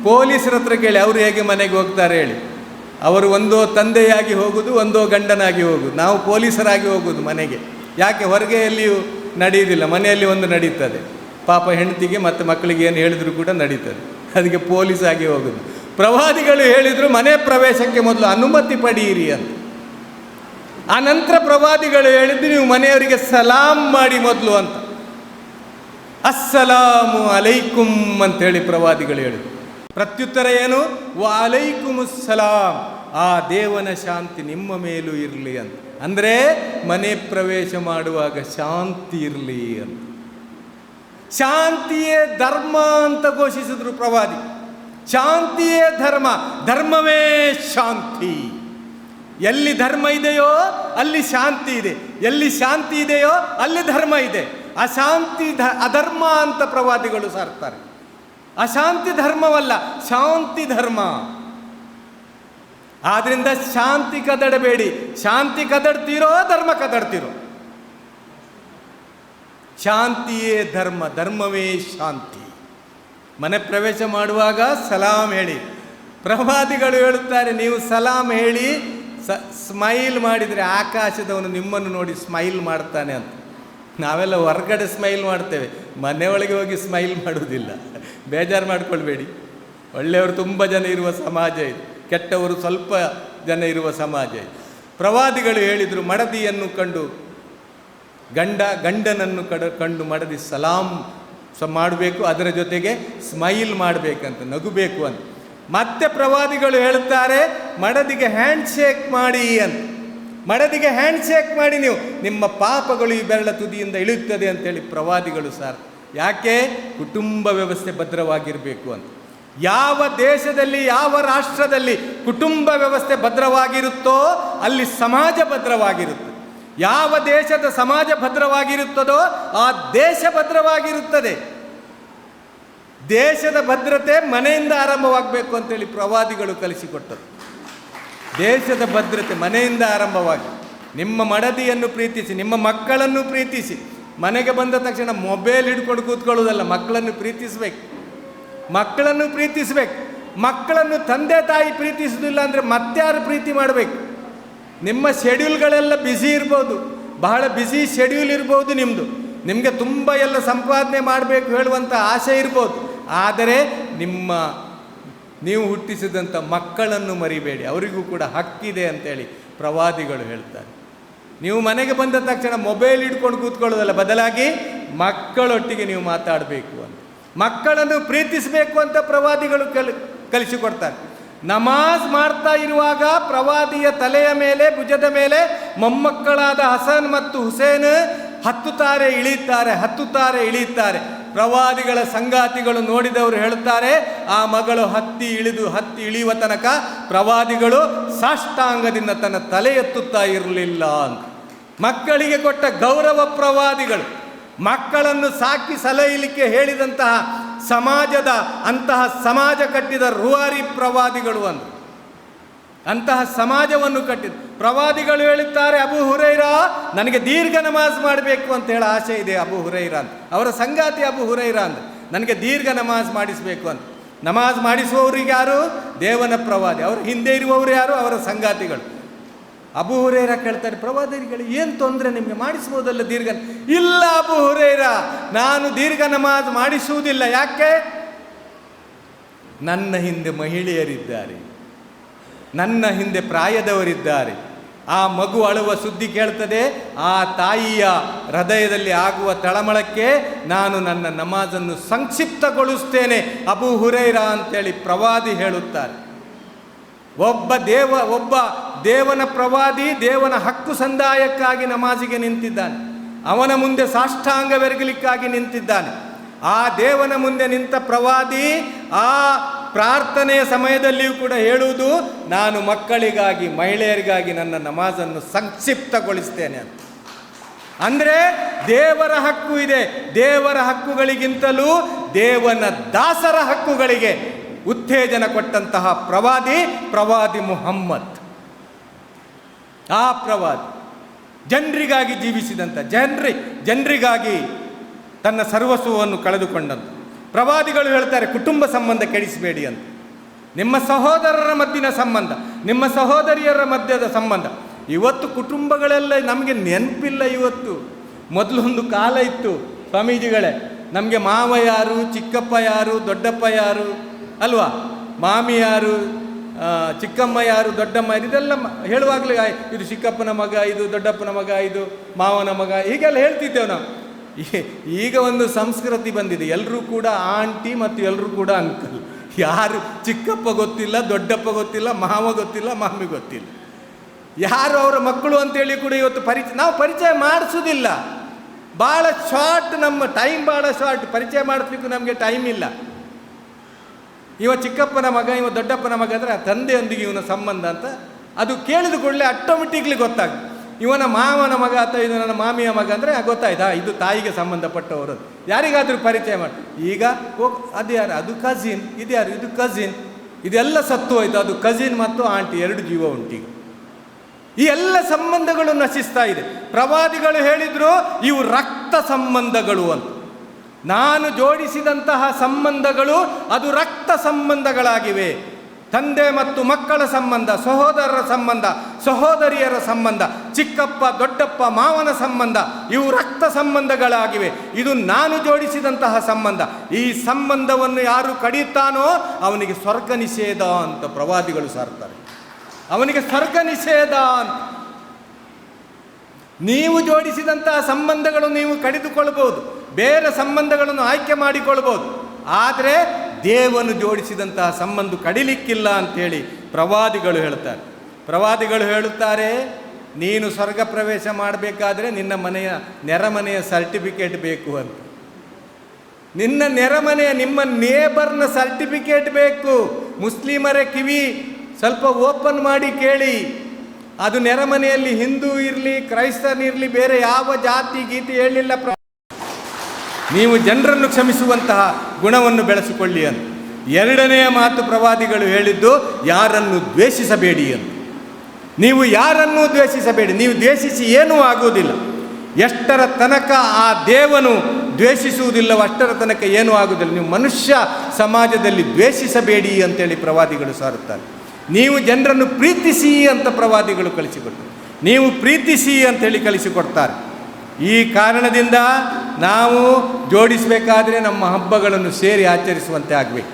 ಪೊಲೀಸರ ಹತ್ರ ಕೇಳಿ ಅವರು ಹೇಗೆ ಮನೆಗೆ ಹೋಗ್ತಾರೆ ಹೇಳಿ. ಅವರು ಒಂದೋ ತಂದೆಯಾಗಿ ಹೋಗೋದು, ಒಂದೋ ಗಂಡನಾಗಿ ಹೋಗೋದು. ನಾವು ಪೊಲೀಸರಾಗಿ ಹೋಗೋದು ಮನೆಗೆ. ಯಾಕೆ? ಹೊರಗೆ ಎಲ್ಲಿಯೂ ನಡೆಯುವುದಿಲ್ಲ, ಮನೆಯಲ್ಲಿ ಒಂದು ನಡೀತದೆ. ಪಾಪ ಹೆಂಡತಿಗೆ ಮತ್ತು ಮಕ್ಕಳಿಗೆ ಏನು ಹೇಳಿದ್ರು ಕೂಡ ನಡೀತದೆ. ಅದಕ್ಕೆ ಪೊಲೀಸಾಗಿ ಹೋಗೋದು. ಪ್ರವಾದಿಗಳು ಹೇಳಿದರು ಮನೆ ಪ್ರವೇಶಕ್ಕೆ ಮೊದಲು ಅನುಮತಿ ಪಡೆಯಿರಿ ಅಂತ. ಆ ನಂತರ ಪ್ರವಾದಿಗಳು ಹೇಳಿದ್ದು ನೀವು ಮನೆಯವರಿಗೆ ಸಲಾಂ ಮಾಡಿ ಮೊದಲು ಅಂತ. ಅಸ್ಸಲಾಮು ಅಲೈಕುಂ ಅಂತೇಳಿ ಪ್ರವಾದಿಗಳು ಹೇಳಿದರು. ಪ್ರತ್ಯುತ್ತರ ಏನು? ವಾಲೈಕುಮುಸ್ಸಲಾಂ, ಆ ದೇವನ ಶಾಂತಿ ನಿಮ್ಮ ಮೇಲೂ ಇರಲಿ ಅಂತ. ಅಂದರೆ ಮನೆ ಪ್ರವೇಶ ಮಾಡುವಾಗ ಶಾಂತಿ ಇರಲಿ ಅಂತ. ಶಾಂತಿಯೇ ಧರ್ಮ ಅಂತ ಘೋಷಿಸಿದ್ರು ಪ್ರವಾದಿ. ಶಾಂತಿಯೇ ಧರ್ಮ, ಧರ್ಮವೇ ಶಾಂತಿ. ಎಲ್ಲಿ ಧರ್ಮ ಇದೆಯೋ ಅಲ್ಲಿ ಶಾಂತಿ ಇದೆ, ಎಲ್ಲಿ ಶಾಂತಿ ಇದೆಯೋ ಅಲ್ಲಿ ಧರ್ಮ ಇದೆ. ಅಶಾಂತಿ ಅಧರ್ಮ ಅಂತ ಪ್ರವಾದಿಗಳು ಸಾರ್ತಾರೆ. ಅಶಾಂತಿ ಧರ್ಮವಲ್ಲ, ಶಾಂತಿ ಧರ್ಮ. ಆದ್ರಿಂದ ಶಾಂತಿ ಕದಡಬೇಡಿ. ಶಾಂತಿ ಕದಡ್ತೀರೋ ಧರ್ಮ ಕದಡ್ತೀರೋ. ಶಾಂತಿಯೇ ಧರ್ಮ, ಧರ್ಮವೇ ಶಾಂತಿ. ಮನೆ ಪ್ರವೇಶ ಮಾಡುವಾಗ ಸಲಾಂ ಹೇಳಿ. ಪ್ರವಾದಿಗಳು ಹೇಳುತ್ತಾರೆ ನೀವು ಸಲಾಂ ಹೇಳಿ ಸ್ಮೈಲ್ ಮಾಡಿದರೆ ಆಕಾಶದವನು ನಿಮ್ಮನ್ನು ನೋಡಿ ಸ್ಮೈಲ್ ಮಾಡ್ತಾನೆ ಅಂತ. ನಾವೆಲ್ಲ ಹೊರಗಡೆ ಸ್ಮೈಲ್ ಮಾಡ್ತೇವೆ, ಮನೆಯೊಳಗೆ ಹೋಗಿ ಸ್ಮೈಲ್ ಮಾಡುವುದಿಲ್ಲ. ಬೇಜಾರು ಮಾಡ್ಕೊಳ್ಬೇಡಿ. ಒಳ್ಳೆಯವರು ತುಂಬ ಜನ ಇರುವ ಸಮಾಜ ಇದು, ಕೆಟ್ಟವರು ಸ್ವಲ್ಪ ಜನ ಇರುವ ಸಮಾಜ ಇದು. ಪ್ರವಾದಿಗಳು ಹೇಳಿದರು ಮಡದಿಯನ್ನು ಕಂಡು ಗಂಡನನ್ನು ಕಂಡು ಮಡದಿ ಮಾಡಬೇಕು, ಅದರ ಜೊತೆಗೆ ಸ್ಮೈಲ್ ಮಾಡಬೇಕಂತ, ನಗುಬೇಕು ಅಂತ. ಮತ್ತೆ ಪ್ರವಾದಿಗಳು ಹೇಳುತ್ತಾರೆ, ಮಡದಿಗೆ ಹ್ಯಾಂಡ್ ಶೇಕ್ ಮಾಡಿ ಅಂತ. ಮಡದಿಗೆ ಹ್ಯಾಂಡ್ ಶೇಕ್ ಮಾಡಿ ನೀವು, ನಿಮ್ಮ ಪಾಪಗಳು ಈ ಬೆರಳ ತುದಿಯಿಂದ ಇಳಿಯುತ್ತದೆ ಅಂತೇಳಿ ಪ್ರವಾದಿಗಳು ಸರ್. ಯಾಕೆ? ಕುಟುಂಬ ವ್ಯವಸ್ಥೆ ಭದ್ರವಾಗಿರಬೇಕು ಅಂತ. ಯಾವ ದೇಶದಲ್ಲಿ, ಯಾವ ರಾಷ್ಟ್ರದಲ್ಲಿ ಕುಟುಂಬ ವ್ಯವಸ್ಥೆ ಭದ್ರವಾಗಿರುತ್ತೋ ಅಲ್ಲಿ ಸಮಾಜ ಭದ್ರವಾಗಿರುತ್ತೆ. ಯಾವ ದೇಶದ ಸಮಾಜ ಭದ್ರವಾಗಿರುತ್ತದೋ ಆ ದೇಶ ಭದ್ರವಾಗಿರುತ್ತದೆ. ದೇಶದ ಭದ್ರತೆ ಮನೆಯಿಂದ ಆರಂಭವಾಗಬೇಕು ಅಂತೇಳಿ ಪ್ರವಾದಿಗಳು ಕಲಿಸಿಕೊಟ್ಟರು. ದೇಶದ ಭದ್ರತೆ ಮನೆಯಿಂದ ಆರಂಭವಾಗಿ. ನಿಮ್ಮ ಮಡದಿಯನ್ನು ಪ್ರೀತಿಸಿ, ನಿಮ್ಮ ಮಕ್ಕಳನ್ನು ಪ್ರೀತಿಸಿ. ಮನೆಗೆ ಬಂದ ತಕ್ಷಣ ಮೊಬೈಲ್ ಹಿಡ್ಕೊಂಡು ಕೂತ್ಕೊಳ್ಳೋದಲ್ಲ, ಮಕ್ಕಳನ್ನು ಪ್ರೀತಿಸಬೇಕು. ಮಕ್ಕಳನ್ನು ಪ್ರೀತಿಸಬೇಕು. ಮಕ್ಕಳನ್ನು ತಂದೆ ತಾಯಿ ಪ್ರೀತಿಸುವುದಿಲ್ಲ ಅಂದರೆ ಮತ್ತಾರು ಪ್ರೀತಿ ಮಾಡಬೇಕು? ನಿಮ್ಮ ಶೆಡ್ಯೂಲ್ಗಳೆಲ್ಲ ಬ್ಯುಸಿ ಇರ್ಬೋದು, ಬಹಳ ಬ್ಯುಸಿ ಶೆಡ್ಯೂಲ್ ಇರ್ಬೋದು ನಿಮ್ಮದು. ನಿಮಗೆ ತುಂಬ ಎಲ್ಲ ಸಂಪಾದನೆ ಮಾಡಬೇಕು ಹೇಳುವಂಥ ಆಸೆ ಇರ್ಬೋದು. ಆದರೆ ನೀವು ಹುಟ್ಟಿಸಿದಂಥ ಮಕ್ಕಳನ್ನು ಮರಿಬೇಡಿ, ಅವರಿಗೂ ಕೂಡ ಹಕ್ಕಿದೆ ಅಂತೇಳಿ ಪ್ರವಾದಿಗಳು ಹೇಳ್ತಾರೆ. ನೀವು ಮನೆಗೆ ಬಂದ ತಕ್ಷಣ ಮೊಬೈಲ್ ಹಿಡ್ಕೊಂಡು ಕೂತ್ಕೊಳ್ಳೋದಲ್ಲ, ಬದಲಾಗಿ ಮಕ್ಕಳೊಟ್ಟಿಗೆ ನೀವು ಮಾತಾಡಬೇಕು ಅಂತ, ಮಕ್ಕಳನ್ನು ಪ್ರೀತಿಸಬೇಕು ಅಂತ ಪ್ರವಾದಿಗಳು ಕಲಿಸಿಕೊಡ್ತಾರೆ. ನಮಾಜ್ ಮಾಡ್ತಾ ಇರುವಾಗ ಪ್ರವಾದಿಯ ತಲೆಯ ಮೇಲೆ, ಭುಜದ ಮೇಲೆ ಮೊಮ್ಮಕ್ಕಳಾದ ಹಸನ್ ಮತ್ತು ಹುಸೇನ್ ಹತ್ತುತ್ತಾರೆ ಇಳಿಯುತ್ತಾರೆ. ಪ್ರವಾದಿಗಳ ಸಂಗಾತಿಗಳು ನೋಡಿದವರು ಹೇಳುತ್ತಾರೆ, ಆ ಮಗಳು ಹತ್ತಿ ಇಳಿಯುವ ತನಕ ಪ್ರವಾದಿಗಳು ಸಾಷ್ಟಾಂಗದಿಂದ ತನ್ನ ತಲೆ ಎತ್ತುತ್ತಾ ಇರಲಿಲ್ಲ ಅಂತ. ಮಕ್ಕಳಿಗೆ ಕೊಟ್ಟ ಗೌರವ ಪ್ರವಾದಿಗಳು. ಮಕ್ಕಳನ್ನು ಸಾಕಿ ಸಲಹಲಿಕ್ಕೆ ಹೇಳಿದಂತಹ ಅಂತಹ ಸಮಾಜ ಕಟ್ಟಿದ ರೂವಾರಿ ಪ್ರವಾದಿಗಳು ಅಂದರು. ಅಂತಹ ಸಮಾಜವನ್ನು ಕಟ್ಟಿದ ಪ್ರವಾದಿಗಳು ಹೇಳುತ್ತಾರೆ, ಅಬು ಹುರೈರಾ ನನಗೆ ದೀರ್ಘ ನಮಾಜ್ ಮಾಡಬೇಕು ಅಂತ ಹೇಳಿ ಆಸೆ ಇದೆ. ಅಬು ಹುರೈರಾ ಅಂತ ಅವರ ಸಂಗಾತಿ ಅಬು ಹುರೈರಾ ಅಂತ, ನನಗೆ ದೀರ್ಘ ನಮಾಜ್ ಮಾಡಿಸಬೇಕು ಅಂತ. ನಮಾಜ್ ಮಾಡಿಸುವವರಿಗೆ ಯಾರು? ದೇವನ ಪ್ರವಾದಿ. ಅವರ ಹಿಂದೆ ಇರುವವರು ಯಾರು? ಅವರ ಸಂಗಾತಿಗಳು. ಅಬು ಹುರೈರಾ ಕೇಳ್ತಾರೆ, ಪ್ರವಾದಿಗಳು ಏನು ತೊಂದರೆ, ನಿಮಗೆ ಮಾಡಿಸ್ಬೋದಲ್ಲ ದೀರ್ಘ? ಇಲ್ಲ ಅಬು ಹುರೈರಾ, ನಾನು ದೀರ್ಘ ನಮಾಜ್ ಮಾಡಿಸುವುದಿಲ್ಲ. ಯಾಕೆ? ನನ್ನ ಹಿಂದೆ ಮಹಿಳೆಯರಿದ್ದಾರೆ, ನನ್ನ ಹಿಂದೆ ಪ್ರಾಯದವರಿದ್ದಾರೆ. ಆ ಮಗು ಅಳುವ ಸುದ್ದಿ ಕೇಳ್ತದೆ, ಆ ತಾಯಿಯ ಹೃದಯದಲ್ಲಿ ಆಗುವ ತಳಮಳಕ್ಕೆ ನಾನು ನನ್ನ ನಮಾಜನ್ನು ಸಂಕ್ಷಿಪ್ತಗೊಳಿಸ್ತೇನೆ ಅಬು ಹುರೈರಾ ಅಂತೇಳಿ ಪ್ರವಾದಿ ಹೇಳುತ್ತಾರೆ. ಒಬ್ಬ ದೇವನ ಪ್ರವಾದಿ ದೇವನ ಹಕ್ಕು ಸಂದಾಯಕ್ಕಾಗಿ ನಮಾಜಿಗೆ ನಿಂತಿದ್ದಾನೆ. ಅವನ ಮುಂದೆ ಸಾಷ್ಟಾಂಗವೆರಗಲಿಕ್ಕಾಗಿ ನಿಂತಿದ್ದಾನೆ. ಆ ದೇವನ ಮುಂದೆ ನಿಂತ ಪ್ರವಾದಿ ಆ ಪ್ರಾರ್ಥನೆಯ ಸಮಯದಲ್ಲಿಯೂ ಕೂಡ ಹೇಳುವುದು, ನಾನು ಮಕ್ಕಳಿಗಾಗಿ, ಮಹಿಳೆಯರಿಗಾಗಿ ನನ್ನ ನಮಾಜನ್ನು ಸಂಕ್ಷಿಪ್ತಗೊಳಿಸ್ತೇನೆ ಅಂತ. ಅಂದರೆ ದೇವರ ಹಕ್ಕು ಇದೆ. ದೇವರ ಹಕ್ಕುಗಳಿಗಿಂತಲೂ ದೇವನ ದಾಸರ ಹಕ್ಕುಗಳಿಗೆ ಉತ್ತೇಜನ ಕೊಟ್ಟಂತಹ ಪ್ರವಾದಿ ಮುಹಮ್ಮದ್. ಆ ಪ್ರವಾದಿ ಜನರಿಗಾಗಿ ಜೀವಿಸಿದಂಥ, ಜನರಿಗಾಗಿ ತನ್ನ ಸರ್ವಸ್ವವನ್ನು ಕಳೆದುಕೊಂಡಂಥ ಪ್ರವಾದಿಗಳು ಹೇಳ್ತಾರೆ, ಕುಟುಂಬ ಸಂಬಂಧ ಕೆಡಿಸಬೇಡಿ ಅಂತ. ನಿಮ್ಮ ಸಹೋದರರ ಮಧ್ಯದ ಸಂಬಂಧ, ನಿಮ್ಮ ಸಹೋದರಿಯರ ಮಧ್ಯದ ಸಂಬಂಧ. ಇವತ್ತು ಕುಟುಂಬಗಳೆಲ್ಲ ನಮಗೆ ನೆನಪಿಲ್ಲ. ಇವತ್ತು ಮೊದಲೊಂದು ಕಾಲ ಇತ್ತು ಸ್ವಾಮೀಜಿಗಳೇ, ನಮಗೆ ಮಾವ ಯಾರು, ಚಿಕ್ಕಪ್ಪ ಯಾರು, ದೊಡ್ಡಪ್ಪ ಯಾರು ಅಲ್ವಾ, ಮಾಮಿ ಯಾರು, ಚಿಕ್ಕಮ್ಮ ಯಾರು, ದೊಡ್ಡಮ್ಮ ಯಾರು, ಇದೆಲ್ಲ ಹೇಳುವಾಗಲೇ ಇದು ಚಿಕ್ಕಪ್ಪನ ಮಗ, ಇದು ದೊಡ್ಡಪ್ಪನ ಮಗ, ಇದು ಮಾವನ ಮಗ, ಹೀಗೆಲ್ಲ ಹೇಳ್ತಿದ್ದೇವೆ ನಾವು. ಈಗ ಒಂದು ಸಂಸ್ಕೃತಿ ಬಂದಿದೆ, ಎಲ್ಲರೂ ಕೂಡ ಆಂಟಿ ಮತ್ತು ಎಲ್ಲರೂ ಕೂಡ ಅಂಕಲ್. ಯಾರು ಚಿಕ್ಕಪ್ಪ ಗೊತ್ತಿಲ್ಲ, ದೊಡ್ಡಪ್ಪ ಗೊತ್ತಿಲ್ಲ, ಮಾವ ಗೊತ್ತಿಲ್ಲ, ಮಾಮಿ ಗೊತ್ತಿಲ್ಲ, ಯಾರು ಅವರ ಮಕ್ಕಳು ಅಂತೇಳಿ ಕೂಡ ಇವತ್ತು ನಾವು ಪರಿಚಯ ಮಾಡಿಸೋದಿಲ್ಲ. ಭಾಳ ಶಾರ್ಟ್, ನಮ್ಮ ಟೈಮ್ ಭಾಳ ಶಾರ್ಟ್, ಪರಿಚಯ ಮಾಡಿಸ್ಲಿಕ್ಕೂ ನಮಗೆ ಟೈಮ್ ಇಲ್ಲ. ಇವ ಚಿಕ್ಕಪ್ಪನ ಮಗ, ಇವ ದೊಡ್ಡಪ್ಪನ ಮಗ ಅಂದರೆ ಆ ತಂದೆಯೊಂದಿಗೆ ಇವನ ಸಂಬಂಧ ಅಂತ ಅದು ಕೇಳಿದ ಕೂಡಲೇ ಆಟೋಮೆಟಿಕ್ಲಿ ಗೊತ್ತಾಗ್ತದೆ. ಇವನ ಮಾವನ ಮಗ ಅಥವಾ ಇದು ನನ್ನ ಮಾಮಿಯ ಮಗ ಅಂದರೆ ಗೊತ್ತಾಯ್ತಾ, ಇದು ತಾಯಿಗೆ ಸಂಬಂಧಪಟ್ಟವರು. ಯಾರಿಗಾದರೂ ಪರಿಚಯ ಮಾಡಿ, ಈಗ ಅದು ಯಾರು, ಅದು ಕಸಿನ್, ಇದು ಯಾರು, ಇದು ಕಸಿನ್, ಇದೆಲ್ಲ ಸತ್ತು ಹೋಯ್ತು, ಅದು ಕಸಿನ್ ಮತ್ತು ಆಂಟಿ, ಎರಡು ಜೀವ ಉಂಟೀಗ. ಈ ಎಲ್ಲ ಸಂಬಂಧಗಳು ನಶಿಸ್ತಾ ಇದೆ. ಪ್ರವಾದಿಗಳು ಹೇಳಿದರು ಇವು ರಕ್ತ ಸಂಬಂಧಗಳು ಅಂತ. ನಾನು ಜೋಡಿಸಿದಂತಹ ಸಂಬಂಧಗಳು ಅದು ರಕ್ತ ಸಂಬಂಧಗಳಾಗಿವೆ. ತಂದೆ ಮತ್ತು ಮಕ್ಕಳ ಸಂಬಂಧ, ಸಹೋದರರ ಸಂಬಂಧ, ಸಹೋದರಿಯರ ಸಂಬಂಧ, ಚಿಕ್ಕಪ್ಪ ದೊಡ್ಡಪ್ಪ ಮಾವನ ಸಂಬಂಧ, ಇವು ರಕ್ತ ಸಂಬಂಧಗಳಾಗಿವೆ. ಇದು ನಾನು ಜೋಡಿಸಿದಂತಹ ಸಂಬಂಧ. ಈ ಸಂಬಂಧವನ್ನು ಯಾರು ಕಡಿಯುತ್ತಾನೋ ಅವನಿಗೆ ಸ್ವರ್ಗ ನಿಷೇಧ ಅಂತ ಪ್ರವಾದಿಗಳು ಸಾರ್ತಾರೆ. ಅವನಿಗೆ ಸ್ವರ್ಗ ನಿಷೇಧ ಅಂತ. ನೀವು ಜೋಡಿಸಿದಂತಹ ಸಂಬಂಧಗಳು ನೀವು ಕಡಿದುಕೊಳ್ಳಬಹುದು, ಬೇರೆ ಸಂಬಂಧಗಳನ್ನು ಆಯ್ಕೆ ಮಾಡಿಕೊಳ್ಬೋದು. ಆದರೆ ದೇವನು ಜೋಡಿಸಿದಂತಹ ಸಂಬಂಧ ಕಡಿಲಿಕ್ಕಿಲ್ಲ ಅಂಥೇಳಿ ಪ್ರವಾದಿಗಳು ಹೇಳ್ತಾರೆ. ಪ್ರವಾದಿಗಳು ಹೇಳುತ್ತಾರೆ, ನೀನು ಸ್ವರ್ಗ ಪ್ರವೇಶ ಮಾಡಬೇಕಾದ್ರೆ ನಿನ್ನ ನೆರೆಮನೆಯ ಸರ್ಟಿಫಿಕೇಟ್ ಬೇಕು ಅಂತ. ನಿನ್ನ ನೆರೆಮನೆಯ, ನಿಮ್ಮ ನೇಬರ್ನ ಸರ್ಟಿಫಿಕೇಟ್ ಬೇಕು. ಮುಸ್ಲಿಮರ ಕಿವಿ ಸ್ವಲ್ಪ ಓಪನ್ ಮಾಡಿ ಕೇಳಿ. ಅದು ನೆರೆಮನೆಯಲ್ಲಿ ಹಿಂದೂ ಇರಲಿ, ಕ್ರೈಸ್ತನಿರಲಿ, ಬೇರೆ ಯಾವ ಜಾತಿ ಗೀತಿ ಹೇಳಿಲ್ಲ. ನೀವು ಜನರನ್ನು ಕ್ಷಮಿಸುವಂತಹ ಗುಣವನ್ನು ಬೆಳೆಸಿಕೊಳ್ಳಿ ಅಂತ. ಎರಡನೆಯ ಮಾತು ಪ್ರವಾದಿಗಳು ಹೇಳಿದ್ದು, ಯಾರನ್ನು ದ್ವೇಷಿಸಬೇಡಿ ಅಂತ. ನೀವು ಯಾರನ್ನೂ ದ್ವೇಷಿಸಬೇಡಿ. ನೀವು ದ್ವೇಷಿಸಿ ಏನೂ ಆಗುವುದಿಲ್ಲ. ಎಷ್ಟರ ತನಕ ಆ ದೇವನು ದ್ವೇಷಿಸುವುದಿಲ್ಲವೋ ಅಷ್ಟರ ತನಕ ಏನೂ ಆಗುವುದಿಲ್ಲ. ನೀವು ಮನುಷ್ಯ ಸಮಾಜದಲ್ಲಿ ದ್ವೇಷಿಸಬೇಡಿ ಅಂತೇಳಿ ಪ್ರವಾದಿಗಳು ಸಾರುತ್ತಾರೆ. ನೀವು ಜನರನ್ನು ಪ್ರೀತಿಸಿ ಅಂತ ಪ್ರವಾದಿಗಳು ಕಲಿಸಿಕೊಡ್ತಾರೆ. ನೀವು ಪ್ರೀತಿಸಿ ಅಂಥೇಳಿ ಕಲಿಸಿಕೊಡ್ತಾರೆ. ಈ ಕಾರಣದಿಂದ ನಾವು ಜೋಡಿಸಬೇಕಾದ್ರೆ ನಮ್ಮ ಹಬ್ಬಗಳನ್ನು ಸೇರಿ ಆಚರಿಸುವಂತೆ ಆಗಬೇಕು.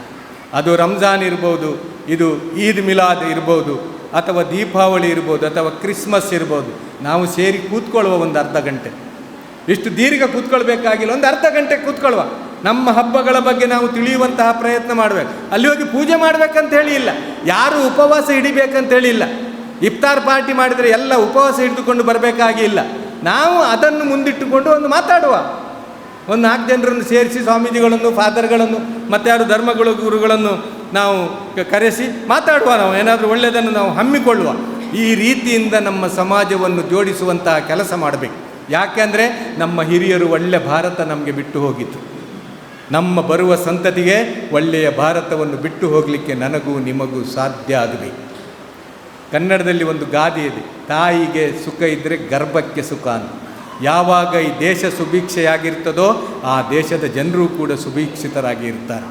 ಅದು ರಂಜಾನ್ ಇರ್ಬೋದು, ಇದು ಈದ್ ಮಿಲಾದ್ ಇರ್ಬೋದು, ಅಥವಾ ದೀಪಾವಳಿ ಇರ್ಬೋದು, ಅಥವಾ ಕ್ರಿಸ್ಮಸ್ ಇರ್ಬೋದು. ನಾವು ಸೇರಿ ಕೂತ್ಕೊಳ್ಳುವ ಒಂದು ಅರ್ಧ ಗಂಟೆ. ಇಷ್ಟು ದೀರ್ಘ ಕೂತ್ಕೊಳ್ಬೇಕಾಗಿಲ್ಲ, ಒಂದು ಅರ್ಧ ಗಂಟೆ ಕೂತ್ಕೊಳ್ಳುವ. ನಮ್ಮ ಹಬ್ಬಗಳ ಬಗ್ಗೆ ನಾವು ತಿಳಿಯುವಂತಹ ಪ್ರಯತ್ನ ಮಾಡಬೇಕು. ಅಲ್ಲಿ ಹೋಗಿ ಪೂಜೆ ಮಾಡಬೇಕಂತ ಹೇಳಿ ಇಲ್ಲ, ಯಾರು ಉಪವಾಸ ಹಿಡಿಬೇಕಂತ ಹೇಳಿಲ್ಲ. ಇಫ್ತಾರ್ ಪಾರ್ಟಿ ಮಾಡಿದರೆ ಎಲ್ಲ ಉಪವಾಸ ಹಿಡಿದುಕೊಂಡು ಬರಬೇಕಾಗಿಲ್ಲ. ನಾವು ಅದನ್ನು ಮುಂದಿಟ್ಟುಕೊಂಡು ಒಂದು ಮಾತಾಡುವ. ಒಂದು 4 ಜನರನ್ನು ಸೇರಿಸಿ, ಸ್ವಾಮೀಜಿಗಳನ್ನು, ಫಾದರ್ಗಳನ್ನು, ಮತ್ತಾರು ಧರ್ಮಗಳು ಗುರುಗಳನ್ನು ನಾವು ಕರೆಸಿ ಮಾತಾಡುವ. ನಾವು ಏನಾದರೂ ಒಳ್ಳೆಯದನ್ನು ನಾವು ಹಮ್ಮಿಕೊಳ್ಳುವ. ಈ ರೀತಿಯಿಂದ ನಮ್ಮ ಸಮಾಜವನ್ನು ಜೋಡಿಸುವಂತಹ ಕೆಲಸ ಮಾಡಬೇಕು. ಯಾಕೆಂದರೆ ನಮ್ಮ ಹಿರಿಯರು ಒಳ್ಳೆಯ ಭಾರತ ನಮಗೆ ಬಿಟ್ಟು ಹೋಗಿತ್ತು. ನಮ್ಮ ಬರುವ ಸಂತತಿಗೆ ಒಳ್ಳೆಯ ಭಾರತವನ್ನು ಬಿಟ್ಟು ಹೋಗಲಿಕ್ಕೆ ನನಗೂ ನಿಮಗೂ ಸಾಧ್ಯ ಆಗಬೇಕು. ಕನ್ನಡದಲ್ಲಿ ಒಂದು ಗಾದೆ ಇದೆ, ತಾಯಿಗೆ ಸುಖ ಇದ್ದರೆ ಗರ್ಭಕ್ಕೆ ಸುಖ ಅಂತ. ಯಾವಾಗ ಈ ದೇಶ ಸುಭಿಕ್ಷೆಯಾಗಿರ್ತದೋ ಆ ದೇಶದ ಜನರು ಕೂಡ ಸುಭಿಕ್ಷಿತರಾಗಿ ಇರ್ತಾರೆ.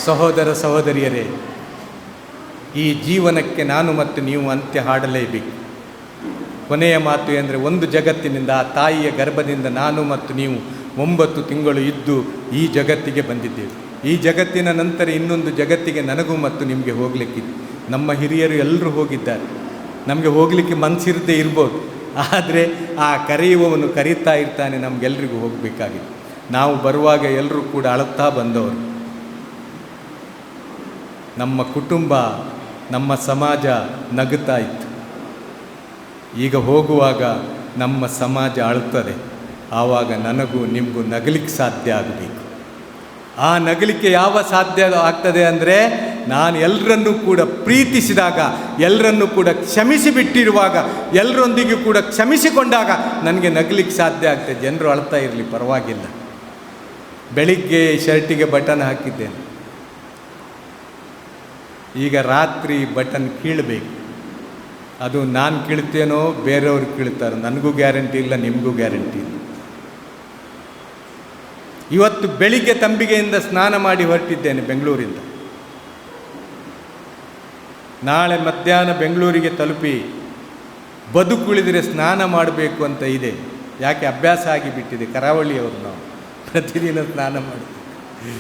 ಸಹೋದರ ಸಹೋದರಿಯರೇ, ಈ ಜೀವನಕ್ಕೆ ನಾನು ಮತ್ತು ನೀವು ಅಂತ್ಯ ಹಾಡಲೇಬೇಕು. ಕೊನೆಯ ಮಾತು ಅಂದರೆ, ಒಂದು ಜಗತ್ತಿನಿಂದ, ಆ ತಾಯಿಯ ಗರ್ಭದಿಂದ ನಾನು ಮತ್ತು ನೀವು 9 ತಿಂಗಳು ಇದ್ದು ಈ ಜಗತ್ತಿಗೆ ಬಂದಿದ್ದೇವೆ. ಈ ಜಗತ್ತಿನ ನಂತರ ಇನ್ನೊಂದು ಜಗತ್ತಿಗೆ ನನಗೂ ಮತ್ತು ನಿಮಗೆ ಹೋಗಲಿಕ್ಕಿದೆ. ನಮ್ಮ ಹಿರಿಯರು ಎಲ್ಲರೂ ಹೋಗಿದ್ದಾರೆ. ನಮಗೆ ಹೋಗಲಿಕ್ಕೆ ಮನಸ್ಸಿರದೇ ಇರ್ಬೋದು, ಆದರೆ ಆ ಕರೆಯುವವನು ಕರೀತಾ ಇರ್ತಾನೆ. ನಮಗೆಲ್ರಿಗೂ ಹೋಗಬೇಕಾಗಿದೆ. ನಾವು ಬರುವಾಗ ಎಲ್ಲರೂ ಕೂಡ ಅಳುತ್ತಾ ಬಂದವರು. ನಮ್ಮ ಕುಟುಂಬ, ನಮ್ಮ ಸಮಾಜ ನಗುತ್ತಾ ಇತ್ತು. ಈಗ ಹೋಗುವಾಗ ನಮ್ಮ ಸಮಾಜ ಅಳುತ್ತದೆ. ಆವಾಗ ನನಗೂ ನಿಮಗೂ ನಗಲಿಕ್ಕೆ ಸಾಧ್ಯ ಆಗಬೇಕು. ಆ ನಗಲಿಕ್ಕೆ ಯಾವ ಸಾಧ್ಯ ಆಗ್ತದೆ ಅಂದರೆ, ನಾನು ಎಲ್ಲರನ್ನೂ ಕೂಡ ಪ್ರೀತಿಸಿದಾಗ, ಎಲ್ಲರನ್ನೂ ಕೂಡ ಕ್ಷಮಿಸಿ ಬಿಟ್ಟಿರುವಾಗ, ಎಲ್ಲರೊಂದಿಗೂ ಕೂಡ ಕ್ಷಮಿಸಿಕೊಂಡಾಗ ನನಗೆ ನಗಲಿಕ್ಕೆ ಸಾಧ್ಯ ಆಗ್ತದೆ. ಜನರು ಅಳ್ತಾ ಇರಲಿ, ಪರವಾಗಿಲ್ಲ. ಬೆಳಿಗ್ಗೆ ಶರ್ಟಿಗೆ ಬಟನ್ ಹಾಕಿದ್ದೇನೆ, ಈಗ ರಾತ್ರಿ ಬಟನ್ ಕೀಳಬೇಕು. ಅದು ನಾನು ಕೀಳ್ತೇನೋ ಬೇರೆಯವರು ಕೀಳ್ತಾರೋ ನನಗೂ ಗ್ಯಾರಂಟಿ ಇಲ್ಲ, ನಿಮಗೂ ಗ್ಯಾರಂಟಿ ಇಲ್ಲ. ಇವತ್ತು ಬೆಳಿಗ್ಗೆ ತಂಬಿಗೆಯಿಂದ ಸ್ನಾನ ಮಾಡಿ ಹೊರಟಿದ್ದೇನೆ ಬೆಂಗಳೂರಿಂದ. ನಾಳೆ ಮಧ್ಯಾಹ್ನ ಬೆಂಗಳೂರಿಗೆ ತಲುಪಿ ಬದುಕುಳಿದರೆ ಸ್ನಾನ ಮಾಡಬೇಕು ಅಂತ ಇದೆ. ಯಾಕೆ, ಅಭ್ಯಾಸ ಆಗಿಬಿಟ್ಟಿದೆ. ಕರಾವಳಿಯವರು ನಾವು ಪ್ರತಿದಿನ ಸ್ನಾನ ಮಾಡ್ತೀವಿ.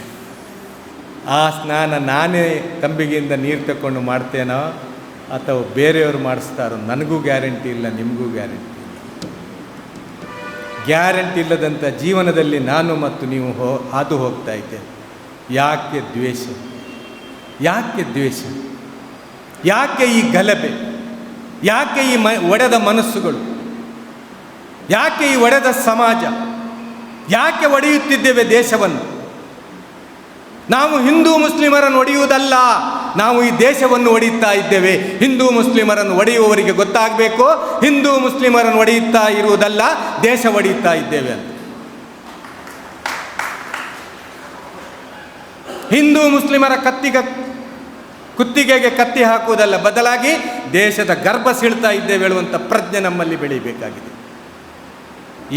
ಆ ಸ್ನಾನ ನಾನೇ ತಂಬಿಗೆಯಿಂದ ನೀರು ತಗೊಂಡು ಮಾಡ್ತೇನೋ ಅಥವಾ ಬೇರೆಯವರು ಮಾಡಿಸ್ತಾರೋ ನನಗೂ ಗ್ಯಾರಂಟಿ ಇಲ್ಲ, ನಿಮಗೂ ಗ್ಯಾರಂಟಿ ಇಲ್ಲ. ಗ್ಯಾರಂಟಿ ಇಲ್ಲದಂಥ ಜೀವನದಲ್ಲಿ ನಾನು ಮತ್ತು ನೀವು ಹಾದು ಹೋಗ್ತಾ ಇದ್ದೇವೆ. ಯಾಕೆ ದ್ವೇಷ? ಯಾಕೆ ದ್ವೇಷ? ಯಾಕೆ ಈ ಗಲಭೆ? ಯಾಕೆ ಈ ಒಡೆದ ಮನಸ್ಸುಗಳು? ಯಾಕೆ ಈ ಒಡೆದ ಸಮಾಜ? ಯಾಕೆ ಒಡೆಯುತ್ತಿದ್ದೇವೆ ದೇಶವನ್ನು? ನಾವು ಹಿಂದೂ ಮುಸ್ಲಿಮರನ್ನು ಒಡೆಯುವುದಲ್ಲ, ನಾವು ಈ ದೇಶವನ್ನು ಒಡೆಯುತ್ತಾ ಇದ್ದೇವೆ. ಹಿಂದೂ ಮುಸ್ಲಿಮರನ್ನು ಒಡೆಯುವವರಿಗೆ ಗೊತ್ತಾಗಬೇಕು, ಹಿಂದೂ ಮುಸ್ಲಿಮರನ್ನು ಒಡೆಯುತ್ತಾ ಇರುವುದಲ್ಲ, ದೇಶ ಒಡೆಯುತ್ತಾ ಇದ್ದೇವೆ ಅಂತ. ಹಿಂದೂ ಮುಸ್ಲಿಮರ ಕುತ್ತಿಗೆಗೆ ಕತ್ತಿ ಹಾಕುವುದಲ್ಲ, ಬದಲಾಗಿ ದೇಶದ ಗರ್ಭ ಸೀಳ್ತಾ ಇದ್ದೇವೆ ಹೇಳುವಂಥ ಪ್ರಜ್ಞೆ ನಮ್ಮಲ್ಲಿ ಬೆಳೆಯಬೇಕಾಗಿದೆ.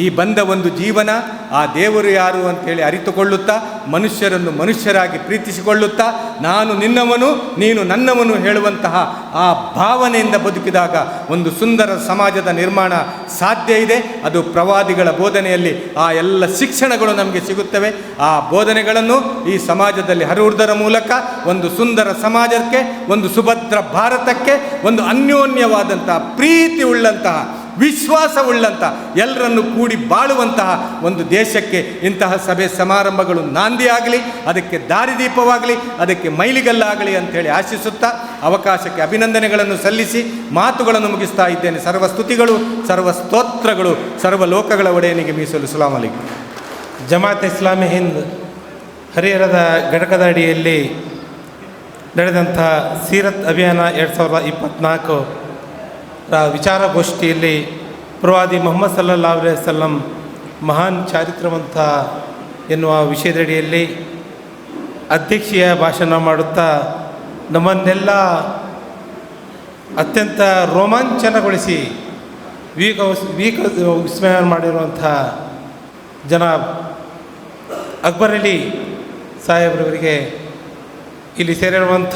ಈ ಬಂದ ಒಂದು ಜೀವನ, ಆ ದೇವರು ಯಾರು ಅಂತೇಳಿ ಅರಿತುಕೊಳ್ಳುತ್ತಾ, ಮನುಷ್ಯರನ್ನು ಮನುಷ್ಯರಾಗಿ ಪ್ರೀತಿಸಿಕೊಳ್ಳುತ್ತಾ, ನಾನು ನಿನ್ನವನು ನೀನು ನನ್ನವನು ಹೇಳುವಂತಹ ಆ ಭಾವನೆಯಿಂದ ಬದುಕಿದಾಗ ಒಂದು ಸುಂದರ ಸಮಾಜದ ನಿರ್ಮಾಣ ಸಾಧ್ಯ ಇದೆ. ಅದು ಪ್ರವಾದಿಗಳ ಬೋಧನೆಯಲ್ಲಿ ಆ ಎಲ್ಲ ಶಿಕ್ಷಣಗಳು ನಮಗೆ ಸಿಗುತ್ತವೆ. ಆ ಬೋಧನೆಗಳನ್ನು ಈ ಸಮಾಜದಲ್ಲಿ ಹರಡುವುದರ ಮೂಲಕ ಒಂದು ಸುಂದರ ಸಮಾಜಕ್ಕೆ, ಒಂದು ಸುಭದ್ರ ಭಾರತಕ್ಕೆ, ಒಂದು ಅನ್ಯೋನ್ಯವಾದಂತಹ ಪ್ರೀತಿ ಉಳ್ಳಂತಹ ವಿಶ್ವಾಸವುಳ್ಳಂಥ ಎಲ್ಲರನ್ನು ಕೂಡಿ ಬಾಳುವಂತಹ ಒಂದು ದೇಶಕ್ಕೆ ಇಂತಹ ಸಭೆ ಸಮಾರಂಭಗಳು ನಾಂದಿಯಾಗಲಿ, ಅದಕ್ಕೆ ದಾರಿದೀಪವಾಗಲಿ, ಅದಕ್ಕೆ ಮೈಲಿಗಲ್ಲಾಗಲಿ ಅಂಥೇಳಿ ಆಶಿಸುತ್ತಾ ಅವಕಾಶಕ್ಕೆ ಅಭಿನಂದನೆಗಳನ್ನು ಸಲ್ಲಿಸಿ ಮಾತುಗಳನ್ನು ಮುಗಿಸ್ತಾ ಇದ್ದೇನೆ. ಸರ್ವ ಸ್ತುತಿಗಳು, ಸರ್ವ ಸ್ತೋತ್ರಗಳು ಸರ್ವ ಲೋಕಗಳ ಒಡೆಯನಿಗೆ ಮೀಸಲು. ಸಲಾಮ್ ಅಲೈಕುಂ. ಜಮಾತ್ ಇಸ್ಲಾಮಿ ಹಿಂದ್ ಹರಿಹರದ ಘಟಕದ ಅಡಿಯಲ್ಲಿ ನಡೆದಂಥ ಸೀರತ್ ಅಭಿಯಾನ 2024ರ ವಿಚಾರಗೋಷ್ಠಿಯಲ್ಲಿ ಪ್ರವಾದಿ ಮೊಹಮ್ಮದ್ ಸಲ್ಲಲ್ಲಾಹು ಅಲೈಹಿ ವಸಲ್ಲಂ ಮಹಾನ್ ಚಾರಿತ್ರವಂತ ಎನ್ನುವ ವಿಷಯದಡಿಯಲ್ಲಿ ಅಧ್ಯಕ್ಷೀಯ ಭಾಷಣ ಮಾಡುತ್ತಾ ನಮ್ಮನ್ನೆಲ್ಲ ಅತ್ಯಂತ ರೋಮಾಂಚನಗೊಳಿಸಿ ವಿಸ್ಮಯ ಮಾಡಿರುವಂಥ ಜನಾಬ್ ಅಕ್ಬರ್ ಅಲಿ ಸಾಹೇಬ್ರವರಿಗೆ ಇಲ್ಲಿ ಸೇರಿರುವಂಥ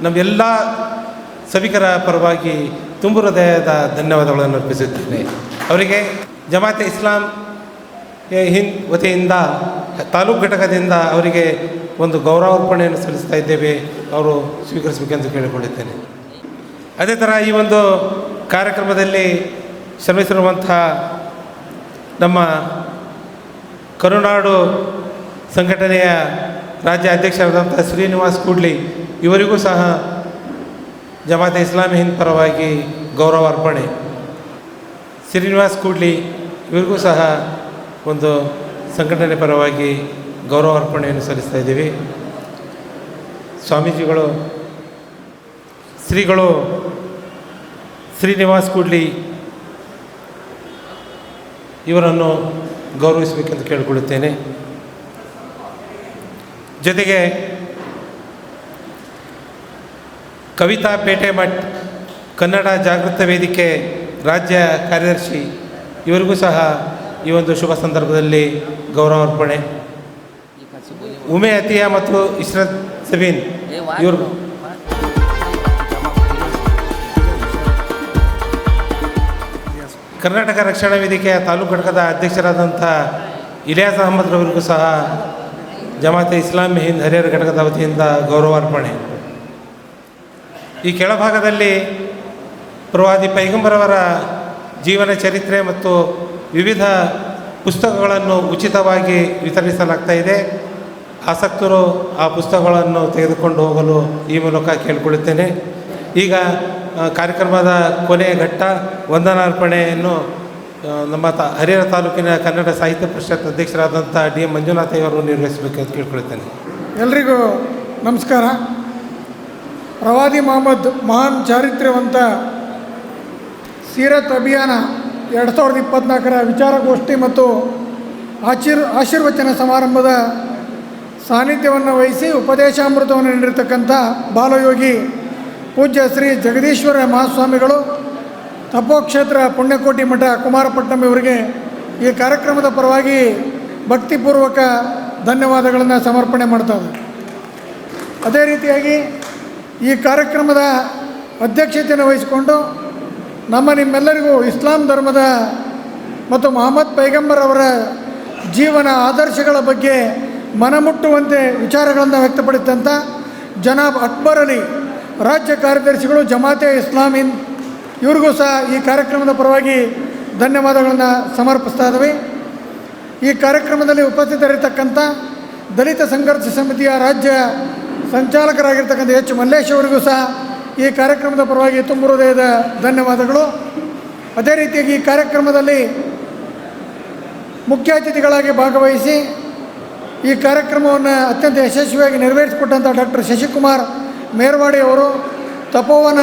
ನಮ್ಮೆಲ್ಲ ಸಭಿಕರ ಪರವಾಗಿ ತುಂಬ ಹೃದಯದ ಧನ್ಯವಾದಗಳನ್ನು ಅರ್ಪಿಸುತ್ತೇನೆ. ಅವರಿಗೆ ಜಮಾತೆ ಇಸ್ಲಾಂ ಹಿಂದ್ ವತಿಯಿಂದ ತಾಲೂಕು ಘಟಕದಿಂದ ಅವರಿಗೆ ಒಂದು ಗೌರವಾರ್ಪಣೆಯನ್ನು ಸಲ್ಲಿಸ್ತಾ ಇದ್ದೇವೆ. ಅವರು ಸ್ವೀಕರಿಸಬೇಕೆಂದು ಕೇಳಿಕೊಳ್ಳುತ್ತೇನೆ. ಅದೇ ಥರ ಈ ಒಂದು ಕಾರ್ಯಕ್ರಮದಲ್ಲಿ ಶ್ರಮಿಸಿರುವಂಥ ನಮ್ಮ ಕರುನಾಡು ಸಂಘಟನೆಯ ರಾಜ್ಯ ಅಧ್ಯಕ್ಷರಾದಂಥ ಶ್ರೀನಿವಾಸ್ ಕೂಡ್ಲಿ ಇವರಿಗೂ ಸಹ ಜಮಾತೆ ಇಸ್ಲಾಮಿ ಹಿಂದ್ ಪರವಾಗಿ ಗೌರವ ಅರ್ಪಣೆ. ಶ್ರೀನಿವಾಸ್ ಕೂಡ್ಲಿ ಇವರಿಗೂ ಸಹ ಒಂದು ಸಂಘಟನೆ ಪರವಾಗಿ ಗೌರವ ಅರ್ಪಣೆಯನ್ನು ಸಲ್ಲಿಸ್ತಾ ಇದ್ದೀವಿ. ಸ್ವಾಮೀಜಿಗಳು ಶ್ರೀಗಳು ಶ್ರೀನಿವಾಸ್ ಕೂಡ್ಲಿ ಇವರನ್ನು ಗೌರವಿಸಬೇಕೆಂದು ಕೇಳಿಕೊಳ್ಳುತ್ತೇನೆ. ಜೊತೆಗೆ ಕವಿತಾ ಪೇಟೆಮಠ್ ಕನ್ನಡ ಜಾಗೃತ ವೇದಿಕೆ ರಾಜ್ಯ ಕಾರ್ಯದರ್ಶಿ ಇವರಿಗೂ ಸಹ ಈ ಒಂದು ಶುಭ ಸಂದರ್ಭದಲ್ಲಿ ಗೌರವ ಅರ್ಪಣೆ. ಉಮೆ ಅತಿಯಾ ಮತ್ತು ಇಶ್ರತ್ ಸಬೀನ್ ಇವರು ಕರ್ನಾಟಕ ರಕ್ಷಣಾ ವೇದಿಕೆಯ ತಾಲೂಕು ಘಟಕದ ಅಧ್ಯಕ್ಷರಾದಂಥ ಇಲಿಯಾಸ್ ಅಹಮದ್ರವರಿಗೂ ಸಹ ಜಮಾತೆ ಇಸ್ಲಾಮಿ ಹಿಂದ್ ಹರಿಹರ ಘಟಕದ ವತಿಯಿಂದ ಗೌರವಾರ್ಪಣೆ. ಈ ಕೆಳಭಾಗದಲ್ಲಿ ಪ್ರವಾದಿ ಪೈಗಂಬರವರ ಜೀವನ ಚರಿತ್ರೆ ಮತ್ತು ವಿವಿಧ ಪುಸ್ತಕಗಳನ್ನು ಉಚಿತವಾಗಿ ವಿತರಿಸಲಾಗ್ತಾ ಇದೆ. ಆಸಕ್ತರು ಆ ಪುಸ್ತಕಗಳನ್ನು ತೆಗೆದುಕೊಂಡು ಹೋಗಲು ಈ ಮೂಲಕ ಕೇಳಿಕೊಳ್ಳುತ್ತೇನೆ. ಈಗ ಕಾರ್ಯಕ್ರಮದ ಕೊನೆಯ ಘಟ್ಟ ವಂದನಾರ್ಪಣೆಯನ್ನು ನಮ್ಮ ಹರಿಹರ ತಾಲೂಕಿನ ಕನ್ನಡ ಸಾಹಿತ್ಯ ಪರಿಷತ್ ಅಧ್ಯಕ್ಷರಾದಂಥ DM ಮಂಜುನಾಥ ಅವರು ನಿರ್ವಹಿಸಬೇಕಂತ ಕೇಳ್ಕೊಳ್ತೇನೆ. ಎಲ್ರಿಗೂ ನಮಸ್ಕಾರ. ಪ್ರವಾದಿ ಮೊಹಮ್ಮದ್ ಮಹಾನ್ ಚಾರಿತ್ರ್ಯವಂತ ಸೀರತ್ ಅಭಿಯಾನ 2024ರ ವಿಚಾರಗೋಷ್ಠಿ ಮತ್ತು ಆಶೀರ್ವಚನ ಸಮಾರಂಭದ ಸಾನ್ನಿಧ್ಯವನ್ನು ವಹಿಸಿ ಉಪದೇಶಾಮೃತವನ್ನು ನೀಡಿರ್ತಕ್ಕಂಥ ಬಾಲಯೋಗಿ ಪೂಜ್ಯ ಶ್ರೀ ಜಗದೀಶ್ವರ ಮಹಾಸ್ವಾಮಿಗಳು ತಪೋಕ್ಷೇತ್ರ ಪುಣ್ಯಕೋಟಿ ಮಠ ಕುಮಾರಪಟ್ಟಣಂ ಇವರಿಗೆ ಈ ಕಾರ್ಯಕ್ರಮದ ಪರವಾಗಿ ಭಕ್ತಿಪೂರ್ವಕ ಧನ್ಯವಾದಗಳನ್ನು ಸಮರ್ಪಣೆ ಮಾಡ್ತಾರೆ. ಅದೇ ರೀತಿಯಾಗಿ ಈ ಕಾರ್ಯಕ್ರಮದ ಅಧ್ಯಕ್ಷತೆಯನ್ನು ವಹಿಸಿಕೊಂಡು ನಿಮ್ಮೆಲ್ಲರಿಗೂ ಇಸ್ಲಾಂ ಧರ್ಮದ ಮತ್ತು ಮೊಹಮ್ಮದ್ ಪೈಗಂಬರ್ ಅವರ ಜೀವನ ಆದರ್ಶಗಳ ಬಗ್ಗೆ ಮನಮುಟ್ಟುವಂತೆ ವಿಚಾರಗಳನ್ನು ವ್ಯಕ್ತಪಡಿಸಿದಂಥ ಜನಾಬ್ ಅಕ್ಬರ್ ಅಲಿ ರಾಜ್ಯ ಕಾರ್ಯದರ್ಶಿಗಳು ಜಮಾತೆ ಇಸ್ಲಾಂ ಹಿಂದ್ ಇವ್ರಿಗೂ ಸಹ ಈ ಕಾರ್ಯಕ್ರಮದ ಪರವಾಗಿ ಧನ್ಯವಾದಗಳನ್ನು ಸಮರ್ಪಿಸ್ತಾ ಇದ್ದೀವಿ. ಈ ಕಾರ್ಯಕ್ರಮದಲ್ಲಿ ಉಪಸ್ಥಿತರಿರ್ತಕ್ಕಂಥ ದಲಿತ ಸಂಘರ್ಷ ಸಮಿತಿಯ ರಾಜ್ಯ ಸಂಚಾಲಕರಾಗಿರ್ತಕ್ಕಂಥ H ಮಲ್ಲೇಶ್ ಅವರಿಗೂ ಸಹ ಈ ಕಾರ್ಯಕ್ರಮದ ಪರವಾಗಿ ತುಂಬ ಹೃದಯದ ಧನ್ಯವಾದಗಳು. ಅದೇ ರೀತಿಯಾಗಿ ಈ ಕಾರ್ಯಕ್ರಮದಲ್ಲಿ ಮುಖ್ಯ ಅತಿಥಿಗಳಾಗಿ ಭಾಗವಹಿಸಿ ಈ ಕಾರ್ಯಕ್ರಮವನ್ನು ಅತ್ಯಂತ ಯಶಸ್ವಿಯಾಗಿ ನೆರವೇರಿಸಿಕೊಟ್ಟಂಥ ಡಾಕ್ಟರ್ ಶಶಿಕುಮಾರ್ ಮೇರ್ವಾಡಿ ಅವರು, ತಪೋವನ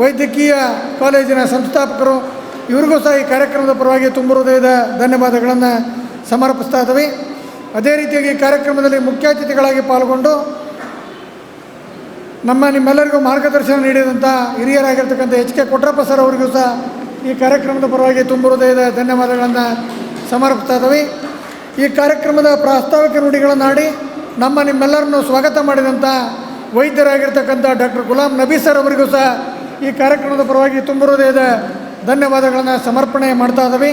ವೈದ್ಯಕೀಯ ಕಾಲೇಜಿನ ಸಂಸ್ಥಾಪಕರು, ಇವ್ರಿಗೂ ಸಹ ಈ ಕಾರ್ಯಕ್ರಮದ ಪರವಾಗಿ ತುಂಬ ಹೃದಯದ ಧನ್ಯವಾದಗಳನ್ನು ಸಮರ್ಪಿಸ್ತಾ ಇದ್ದೀವಿ. ಅದೇ ರೀತಿಯಾಗಿ ಈ ಕಾರ್ಯಕ್ರಮದಲ್ಲಿ ಮುಖ್ಯ ಅತಿಥಿಗಳಾಗಿ ಪಾಲ್ಗೊಂಡು ನಿಮ್ಮೆಲ್ಲರಿಗೂ ಮಾರ್ಗದರ್ಶನ ನೀಡಿದಂಥ ಹಿರಿಯರಾಗಿರ್ತಕ್ಕಂಥ HK ಕೊಟ್ರಪ್ಪ ಸರ್ ಅವರಿಗೂ ಸಹ ಈ ಕಾರ್ಯಕ್ರಮದ ಪರವಾಗಿ ತುಂಬ ಹೃದಯದ ಧನ್ಯವಾದಗಳನ್ನು ಸಮರ್ಪಿಸ್ತಾ ಇದ್ದೀವಿ. ಈ ಕಾರ್ಯಕ್ರಮದ ಪ್ರಾಸ್ತಾವಿಕ ನುಡಿಗಳನ್ನಾಡಿ ನಿಮ್ಮೆಲ್ಲರನ್ನು ಸ್ವಾಗತ ಮಾಡಿದಂಥ ವೈದ್ಯರಾಗಿರ್ತಕ್ಕಂಥ ಡಾಕ್ಟರ್ ಗುಲಾಂ ನಬಿ ಸರ್ ಅವರಿಗೂ ಸಹ ಈ ಕಾರ್ಯಕ್ರಮದ ಪರವಾಗಿ ತುಂಬ ಹೃದಯದ ಧನ್ಯವಾದಗಳನ್ನು ಸಮರ್ಪಣೆ ಮಾಡ್ತಾ ಇದ್ದೀವಿ.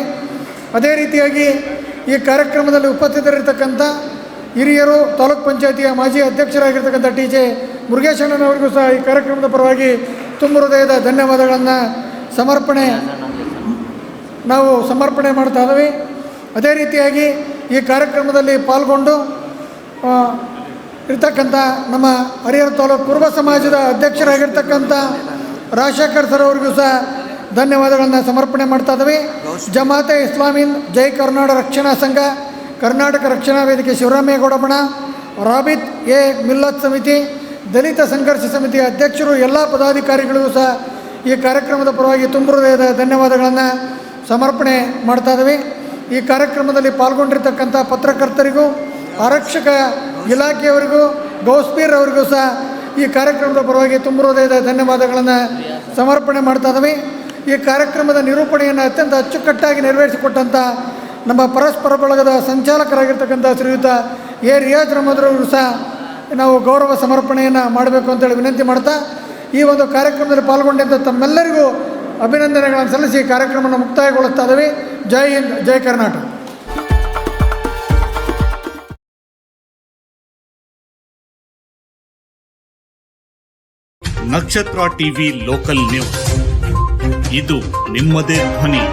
ಅದೇ ರೀತಿಯಾಗಿ ಈ ಕಾರ್ಯಕ್ರಮದಲ್ಲಿ ಉಪಸ್ಥಿತರಿರ್ತಕ್ಕಂಥ ಹಿರಿಯರು, ತಾಲೂಕ್ ಪಂಚಾಯತಿಯ ಮಾಜಿ ಅಧ್ಯಕ್ಷರಾಗಿರ್ತಕ್ಕಂಥ TJ ಮುರುಗೇಶಣ್ಣನವರಿಗೂ ಸಹ ಈ ಕಾರ್ಯಕ್ರಮದ ಪರವಾಗಿ ತುಂಬ ಹೃದಯದ ಧನ್ಯವಾದಗಳನ್ನು ಸಮರ್ಪಣೆ ನಾವು ಸಮರ್ಪಣೆ ಮಾಡ್ತಾ ಇದ್ದೀವಿ. ಅದೇ ರೀತಿಯಾಗಿ ಈ ಕಾರ್ಯಕ್ರಮದಲ್ಲಿ ಪಾಲ್ಗೊಂಡು ಇರ್ತಕ್ಕಂಥ ನಮ್ಮ ಹರಿಹರ ತಾಲೂಕು ಕುರುಬ ಸಮಾಜದ ಅಧ್ಯಕ್ಷರಾಗಿರ್ತಕ್ಕಂಥ ರಾಜಶೇಖರ್ ಸರ್ ಅವರಿಗೂ ಸಹ ಧನ್ಯವಾದಗಳನ್ನು ಸಮರ್ಪಣೆ ಮಾಡ್ತಾ ಇದ್ದೀವಿ. ಜಮಾತೆ ಇಸ್ಲಾಮೀನ್ ಜೈ ಕರ್ನಾಟಕ ರಕ್ಷಣಾ ಸಂಘ, ಕರ್ನಾಟಕ ರಕ್ಷಣಾ ವೇದಿಕೆ ಶಿವರಾಮೇಗೌಡ ಬಣ, ರಾಬಿತ್ ಎ ಮಿಲ್ಲತ್ ಸಮಿತಿ, ದಲಿತ ಸಂಘರ್ಷ ಸಮಿತಿಯ ಅಧ್ಯಕ್ಷರು, ಎಲ್ಲ ಪದಾಧಿಕಾರಿಗಳಿಗೂ ಸಹ ಈ ಕಾರ್ಯಕ್ರಮದ ಪರವಾಗಿ ತುಂಬ ಹೃದಯದ ಧನ್ಯವಾದಗಳನ್ನು ಸಮರ್ಪಣೆ ಮಾಡ್ತಾ ಇದ್ದೀವಿ. ಈ ಕಾರ್ಯಕ್ರಮದಲ್ಲಿ ಪಾಲ್ಗೊಂಡಿರ್ತಕ್ಕಂಥ ಪತ್ರಕರ್ತರಿಗೂ, ಆರಕ್ಷಕ ಇಲಾಖೆಯವರಿಗೂ, ಗೌಸ್ಪೀರ್ ಅವರಿಗೂ ಸಹ ಈ ಕಾರ್ಯಕ್ರಮದ ಪರವಾಗಿ ತುಂಬ ಹೃದಯದ ಧನ್ಯವಾದಗಳನ್ನು ಸಮರ್ಪಣೆ ಮಾಡ್ತಾ ಇದ್ದೀವಿ. ಈ ಕಾರ್ಯಕ್ರಮದ ನಿರೂಪಣೆಯನ್ನು ಅತ್ಯಂತ ಅಚ್ಚುಕಟ್ಟಾಗಿ ನೆರವೇರಿಸಿಕೊಟ್ಟಂಥ ನಮ್ಮ ಪರಸ್ಪರ ಬಳಗದ ಸಂಚಾಲಕರಾಗಿರ್ತಕ್ಕಂಥ ಶ್ರೀಯುತ ಎ ರಿಯಾಜ್ ರಹಮದ್ರವರು ಸಹ ನಾವು ಗೌರವ ಸಮರ್ಪಣೆಯನ್ನು ಮಾಡಬೇಕು ಅಂತೇಳಿ ವಿನಂತಿ ಮಾಡ್ತಾ, ಈ ಒಂದು ಕಾರ್ಯಕ್ರಮದಲ್ಲಿ ಪಾಲ್ಗೊಂಡಂಥ ತಮ್ಮೆಲ್ಲರಿಗೂ ಅಭಿನಂದನೆಗಳನ್ನು ಸಲ್ಲಿಸಿ ಕಾರ್ಯಕ್ರಮವನ್ನು ಮುಕ್ತಾಯಗೊಳಿಸ್ತಾ ಇದ್ದೀವಿ. ಜೈ ಹಿಂದ್, ಜೈ ಕರ್ನಾಟಕ. ನಕ್ಷತ್ರ ಟಿವಿ ಲೋಕಲ್ ನ್ಯೂಸ್, ಇದು ನಿಮ್ಮದೇ ಧ್ವನಿ.